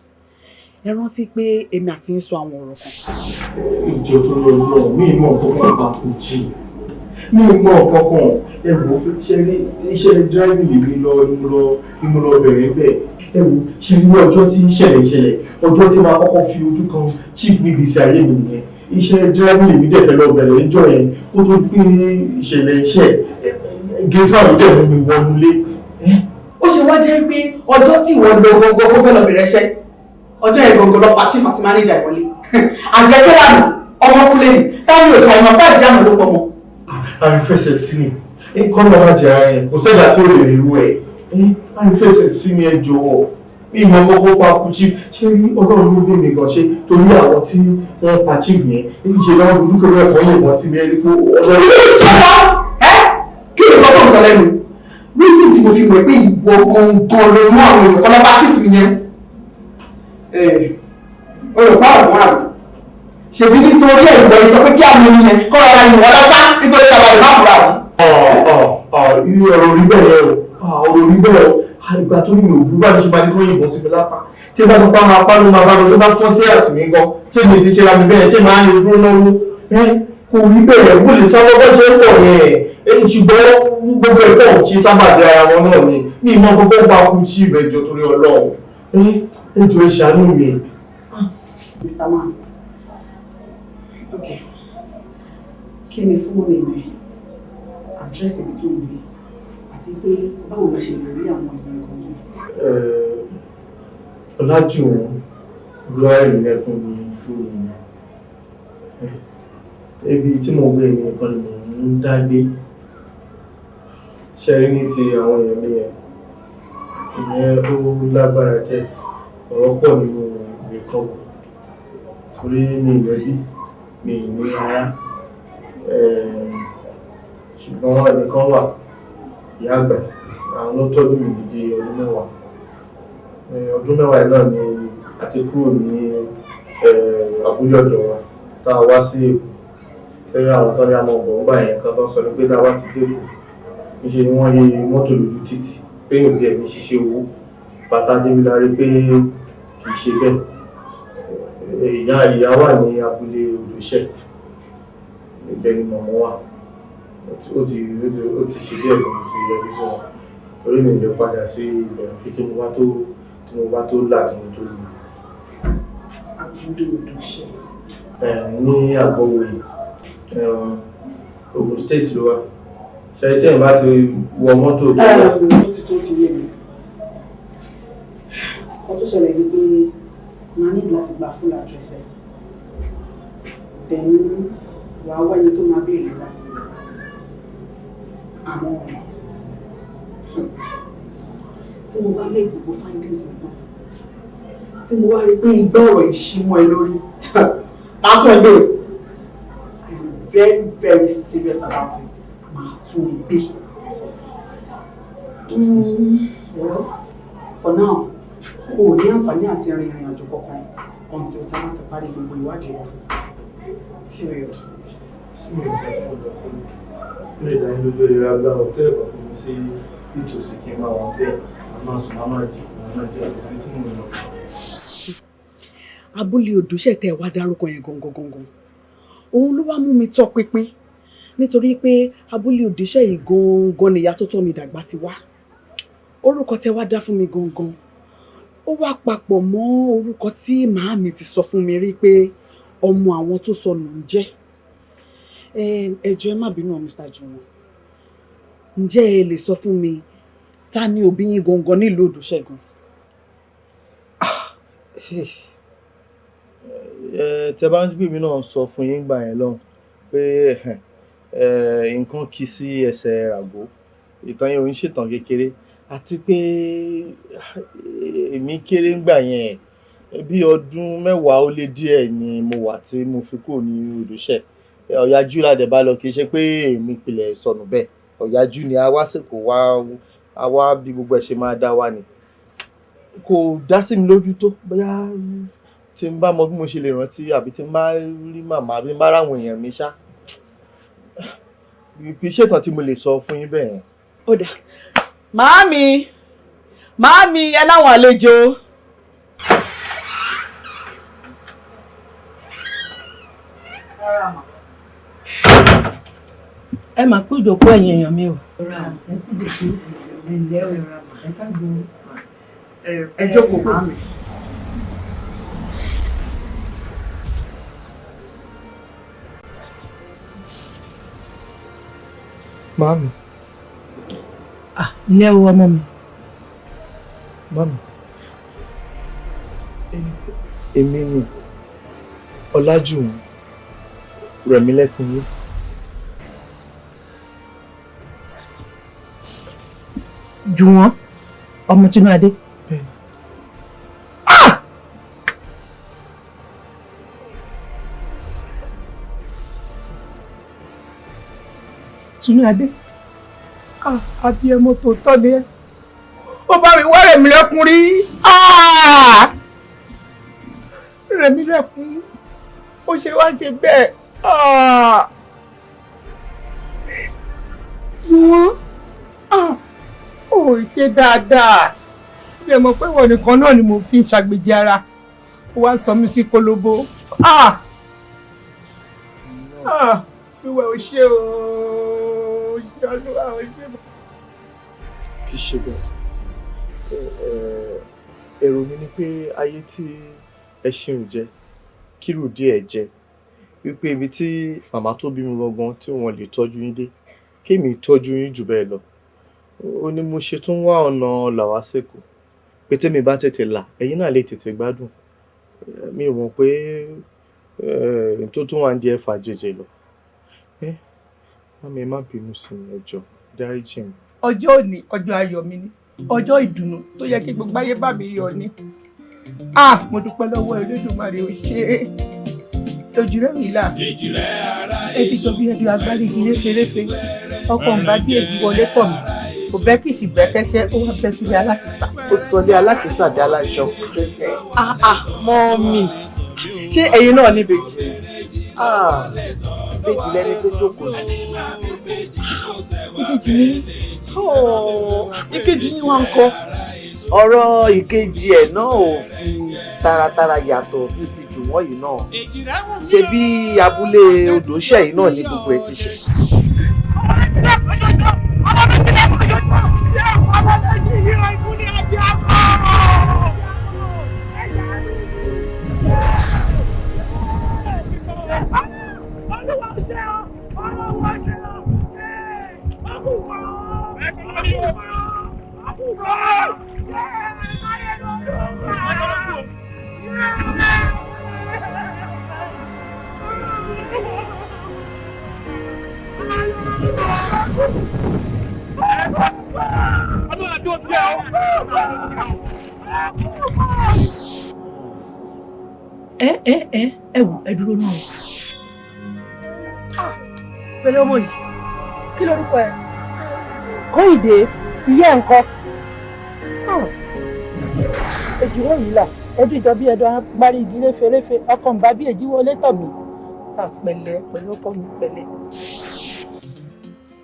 ẹ rántí pé èmi àti yín sọ àwọn ọ̀rọ̀ kan. Ìjọ tó lọ lọ mí mọ̀ nǹkan kan pa kú chief. mi ò mọ kankan ẹ wò ṣe rí iṣẹ́ driving lèmi ni mo lọ bẹ̀rẹ̀ bẹ́ẹ̀ ẹ wò ṣe rí ọjọ́ tí ìṣẹ̀lẹ̀ ọjọ́ tí máa kọ́kọ́ fi ojú kan chief níbi iṣẹ́ ayé mi nìyẹn iṣẹ́ driving lèmi dẹ̀ fẹ́ lọ bẹ̀rẹ̀ níjọ́ yẹn kó tó gbé ìṣẹ̀lẹ̀ iṣẹ́ gẹ́sà ló dẹ̀ mú mi wọnú lé. ó ṣe wá jẹ́ pé ọjọ́ tí ìwọ lọ gbọ̀ngàn kó fẹ́ lọ bẹ̀rẹ̀ iṣẹ́ ọjọ́ yẹn gbọ̀ngàn lọ pa chief àti manager ìwọlé àjẹkẹ́ lànà ọmọkùnrin ni táwọn òṣà ìmọ̀ bá ìjà náà ló pọ̀ mọ́. àrífẹsẹ̀ sí ni kọ́ ló máa jẹ ara yẹn kò sẹ́dá tí ó lè rí irú ẹ̀ àrífẹsẹ̀ sí ni ẹ jọ̀wọ́ bí ìmọ̀ kọ́kọ́ pa kú chief ṣé rí ọlọ́run ló gbé mi gan ṣe torí àwọn tí wọ́n pa chief yẹn èyí ṣe náà ojú kẹrẹ ẹ̀kọ́ yìí wọ́n sí mi ẹni pé ọlọ́run. kí ló kọ́kọ́ sọ lẹ́nu reason tí mo fi mọ̀ pé ìwọ gangan ló mú àwọn èèyàn kọ́ lọ́pàá chief yẹn olùpá ọ̀gbọ́n àgbà ṣèbí nítorí ẹ̀rọ ìsọ pé kí àwọn ènìyàn kọ́ ara ìwọ lọ́pàá nítorí kí àwọn ìbá fura rí. irú ọ̀rọ̀ orí bẹ́ẹ̀ o ọ̀rọ̀ orí bẹ́ẹ̀ o ìgbà tó ní mi ò burú bá mi ṣe máa ní kó yìnbọn sí mi lápá tí bá sọ pé àwọn apá ló máa bá lọ tó bá fọ́n sí àtìmí gan ṣé mi ti ṣe ra mi bẹ́ẹ̀ ṣé máa ń dúró náwó kò rí bẹ́ẹ̀ bó lè sáwọ́ bọ́ ṣe ń pọ̀ yẹn ṣùgbọ́n gbogbo ẹ̀kọ́ ṣe sábà dé ara wọn náà ni ní ìmọ̀ gbogbo ń bá kú sí ìbẹ̀jọ torí ọlọ́run ẹjọ́ ìṣàánú mi. Mr. Man, okay, kí ni fóònù mi àdírẹ́sì ibi tó ń gbé àti pé báwo la ṣe lè rí àwọn ènìyàn kan yìí. Ọlájúwọ̀n Olúwarẹ̀mílẹ́kún ni fóònù mi. Ibi tí mo gbé ní nǹkan ni mo ń dá gbé. Ṣẹ́rí ní ti àwọn èèyàn mi yẹn. Ìyẹn ó lágbára jẹ́ ọ̀rọ̀ pọ̀ nínú nìkan. Torí mi ìrẹ́bí, mi ní ara. Ṣùgbọ́n ẹnìkan wà, ìyá àgbà, àwọn ló tọ́jú mi dìde ọdún mẹ́wàá. Ọdún mẹ́wàá náà ni a ti kúrò ní abúlé ọ̀dọ̀ wa tá a wá sí Èkó pé àwọn kan ní àmọ́ ọ̀gbọ̀n gbà yẹn kan tó sọ ní pé tá a wá ti dé Èkó níṣe ni wọ́n yí mọ́tò lójú títì pé yóò tiẹ̀ ní ṣiṣẹ́ owó bàtà débi la rí pé kì í ṣe bẹ́ẹ̀ ìyá wà ní abúlé Odòṣẹ́ ibẹ̀ ni mọ̀mọ́ wà ó ti ṣe díẹ̀ tí mo ti yẹjú sí wọn torí mi lè padà sí ibẹ̀ fi tí mo bá tó là tí mo tó lù. Abúlé Odòṣẹ́. Ní Àgbọ̀wòye Ogun State ló wà ṣe tí ẹ̀ bá ti wọ mọ́tò tó lọ sí. Tó ti yé mi kan tó ṣẹlẹ̀ ni pé máa ní láti gba full address ẹ̀ then wà á wá ẹni tó máa béèrè wa àmọ́ tí mo bá lé gbogbo findings mi tán tí mo wá rí pé igbá ọ̀rọ̀ ìṣímọ́ ẹ lórí máa tún ẹ béèrè I am very very serious about it máa tún ẹ gbé. Well, for now o ò ní àǹfààní àti rin ìrìn àjò kankan until tí a bá ti parí gbogbo ìwádìí wa. Period. Sí mi ò gbà tó lọ tó lè dá inú lórí rágbá hòtẹ́ẹ̀lì kan fún mi sí ìtòsí kí n máa wọ́n tẹ́ àmọ́ sùn máa jì máa jẹ́ àgbẹ̀ tí mo lọ. Abúlé Odòṣẹ́ tẹ́ wá dárúkọ yẹn gangan òun ló wá mú mi tọ́ pinpin nítorí pé abúlé Odòṣẹ́ yìí gangan nìyá tó tọ́ mi dàgbà ti wá orúkọ tẹ́ wá dá fún mi gangan ó wá papọ̀ mọ́ orúkọ tí màámi ti sọ fún mi rí pé ọmọ àwọn tó sọnù ń jẹ́ ẹ jọ̀ọ́ ẹ má bínú Mr. Juwon ǹjẹ́ ẹ lè sọ fún mi ta ni òbí yín gangan nílùú Odòṣẹ́ gan. Tẹ bá ń gbé mi náà sọ fún yín gbà yẹn lọ́hùn pé nǹkan kì í sí ẹsẹ̀ ràgó ìtàn yẹn ò ń ṣètàn kékeré àti pé èmi kéré ńgbà yẹn bí ọdún 10 ó lé díẹ̀ ni mo wà tí mo fi kúrò ní Odòṣẹ́ ọ̀yájú ládẹ̀ bá lọ kì í ṣe pé èmi pilẹ̀ sọnù bẹ́ẹ̀ ọ̀yájú ni a wá sèkò wá bí gbogbo ẹ̀ ṣe máa dá wá ni kò dá sí mi lójú tó bóyá tí n bá mọ bí mo ṣe lè rántí àbí tí n bá rí màmá àbí n bá ráwọn èèyàn mi ṣá kì í ṣètàn tí mo lè sọ fún yín bẹ́ẹ̀ yẹn. Ó dà Màámi ẹ láwọn àlejò. ẹ máa kú ìjókòó ẹ̀yin èèyàn mi o. ẹ jókòó. Mami. Ilé o ọmọ mi. Mami. Èmi ni Ọlájùwọ̀n Rẹ̀mílẹ́kún yín. Jùwọ́n ọmọ Tinúadé. Tinúadé, abiyamọ tòótọ́ ni ẹ́. Ó bá mi wá Rẹ̀mílẹ́kún rí. Rẹ̀mílẹ́kún, ó ṣe wá ṣe bẹ́ẹ̀. Jùwọ́n, ó ṣe dáadáa. Bí ẹ mọ̀ pé ìwọ nìkan náà ni mo fi ń ṣàgbéjì ara. Ó wá sọ mí sí kólóbó. Ìwà ò ṣe o. Olúwa ò ṣe. Kì í ṣe bẹ́ẹ̀. Èrò mi ni pé ayé tí ẹṣin ò jẹ kírù díẹ̀ jẹ wípé ibi tí màmá tó bí mi gangan tí wọ́n lè tọ́jú yín dé kémi tọ́jú yín jù bẹ́ẹ̀ lọ. Ó ní mo ṣe tún wá ọ̀nà làwásẹ̀kù pé tèmi bá tètè là ẹ̀yin náà lè tètè gbádùn. Mi ò mọ̀ pé tó tún wà ń di ẹ̀fà jẹjẹ lọ. Mami ẹ má bínú sí mi, ẹ jọ̀ọ́ dáríjì mi. Ọjọ́ òní ọjọ́ ayọ̀ mi ni, ọjọ́ ìdùnnú tó yẹ kí gbogbo ayé bá mi yọ̀ ni. Mo dúpẹ́ lọ́wọ́ Olódùmarè ó ṣe é. Ojú rẹ̀ mi là. Ẹbí sọ bí ẹbí agbárí igi réferéfe. Ọkọ̀ ń bá bí èjì wọlé tọ̀ mí. Kò bẹ́ kì í sì bẹ́ kẹ́sẹ́, ó wá bẹ́ sílé alákìsà. Ó sọ lé alákìsà dé alájọ. Mọ́mì, ṣé ẹ̀yin náà ní ìbejì? Ìbejì lẹni tó jókòó yìí. Ìkejì ni ìkejì ni wọ́n ń kọ́. Ọ̀rọ̀ ìkejì ẹ̀ náà ò fi taratara yàtọ̀ bí ti Jùwọ́n yìí náà. Ṣé bí abúlé Odòṣẹ́ yìí náà ní gbogbo ẹ̀ ti ṣe. Ẹ wò ẹ dúró náà. Pẹ̀lú ọmọ yìí, kí lorúkọ ẹ? Kọ́ìdé, ìyá ẹ̀ ń kọ́. Èjìrẹ́ yìí là, ẹdún ìjọ bí ẹdún agbárí igi réferéfe, ọkọ̀ ń bá bí èjì wọlé tọ̀ mí. Pẹ̀lẹ́ pẹ̀lú ọkọ mi pẹ̀lẹ́.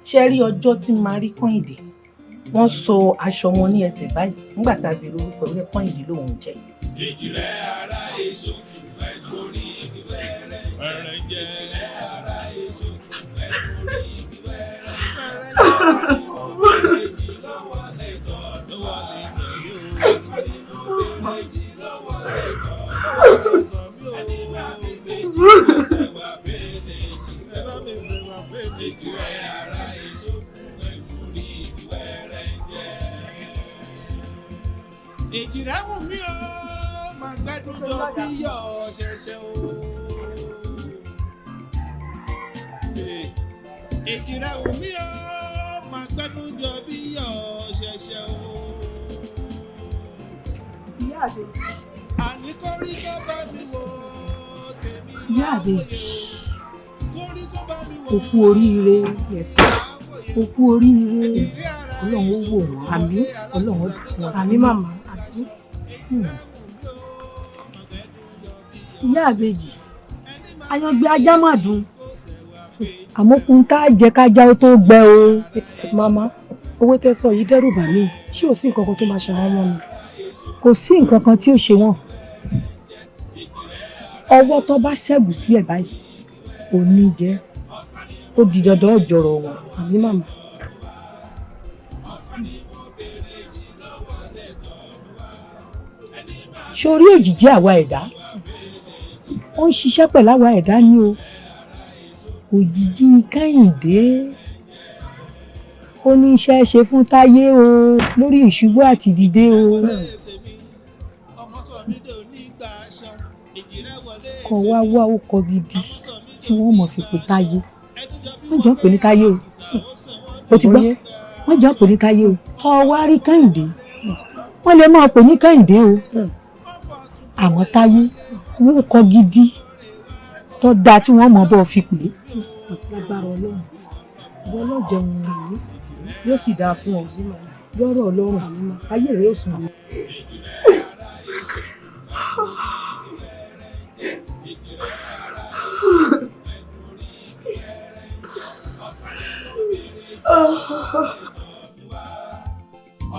Ṣé rí ọjọ́ tí màá rí Kọ́ìdé? Wọ́n so aṣọ wọn ní ẹsẹ̀ báyìí nígbà tá a bèrè orúkọ orí Kọ́ìdé lòun jẹ. Èjìrẹ́ ara èso ẹ̀ lórí igi wẹ́rẹ́ wẹ́rẹ́ jẹ́ ara èso ẹ̀ lórí igi wẹ́rẹ́ méjì lọ́wọ́ lẹ́tọ̀ lọ́wọ́ lẹ́tọ̀ yóò méjì lọ́wọ́ lẹ́tọ̀ ẹni bá mi méjì sẹ́wà fẹ́lẹ̀ ẹ bá mi sẹ́wà fẹ́lẹ̀ èjìrẹ́ ara èso ẹ̀ lórí igi wẹ́rẹ́ jẹ́. Èjìrẹ́ wù mí o máa gbádùn jọ bí yọ ṣẹ̀ṣẹ̀ o. Èjìrẹ́ wù mí o máa gbádùn jọ bí yọ ṣẹ̀ṣẹ̀ o. Ìyá àdé. Àní kórí kó bá mi wò tèmi wá. Ìyá àdé. Kórí kó bá mi wò. Ó kú oríire. Ó kú oríire. Ọlọ́run ó wò wọ́n. Àmín. Ọlọ́run ó dùn wọ́n sí. Àmín màmá. Ìyá àbèjì, ayọ̀gbé ajá mà dùn. Àmọ́kùn tá a jẹ kájá ó tó gbẹ o. Màmá, owó tẹ́ sọ yìí dẹ́rù bà mí. Ṣé ò sí nǹkan kan tó máa ṣe àwọn ọmọ mi? Kò sí nǹkan kan tí ó ṣe wọ́n. Ọwọ́ tó bá ṣẹ́gun sí ẹ̀ báyìí, ò ní jẹ́. ó di dandan ọjọ́rọ̀ wọn. Àmì màmá. Sórí òjìjí àwa ẹ̀dá ó ń ṣiṣẹ́ pẹ̀lú àwa ẹ̀dá ni o. Òjìjí Kẹ́hìndé ó ní iṣẹ́ ṣe fún Táyé o lórí ìṣubú àti dìde o. Kọ̀ wá wá ọkọ̀ gidi tí wọ́n mọ̀ fi pè Táyé. Wọ́n jọ ń pè ní Táyé o. O ti gbọ́? Wọ́n jọ ń pè ní Táyé o. Ọ wá rí Kẹ́hìndé. Wọ́n lè máa pè ní Kẹ́hìndé o. Àmọ́ Táyé wọ́n kọ́ gidi tó dáa tí wọ́n mọ̀ bọ́ fi pè é. Lágbára Ọlọ́run ìwọ náà jẹun rèé yóò sì dáa fún ọ lọ́rọ̀ Ọlọ́run ayé rẹ̀ yóò sùn.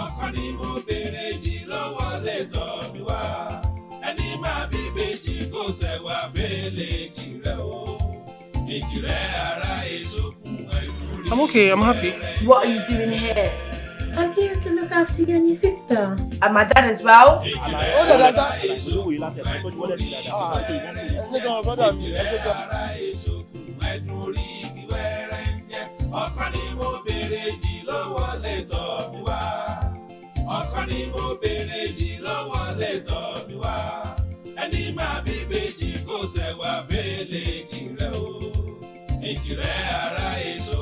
Ọ̀kan ni mo béèrè jì lọ́wọ́ lè tọ́ mi wá ẹni máa bí méjì kò ṣẹ̀wá fẹ́lẹ̀ kìrẹ́ o èkìrẹ́ ara èso kún ẹnu rí. I'm okay, I'm happy. What are you doing here? I'm here to look after you and your sister. And my dad as well. Ọ̀kan ni mo béèrè jì lọ́wọ́ lè tọ́ mi wá. Ọ̀kan ni mo béèrè jì lọ́wọ́ lè tọ́ mi wá. Ẹni máa bí méjì kò ṣẹ̀wá fẹ́lẹ̀ kìrẹ́ o. Èkìrẹ́ ara èso.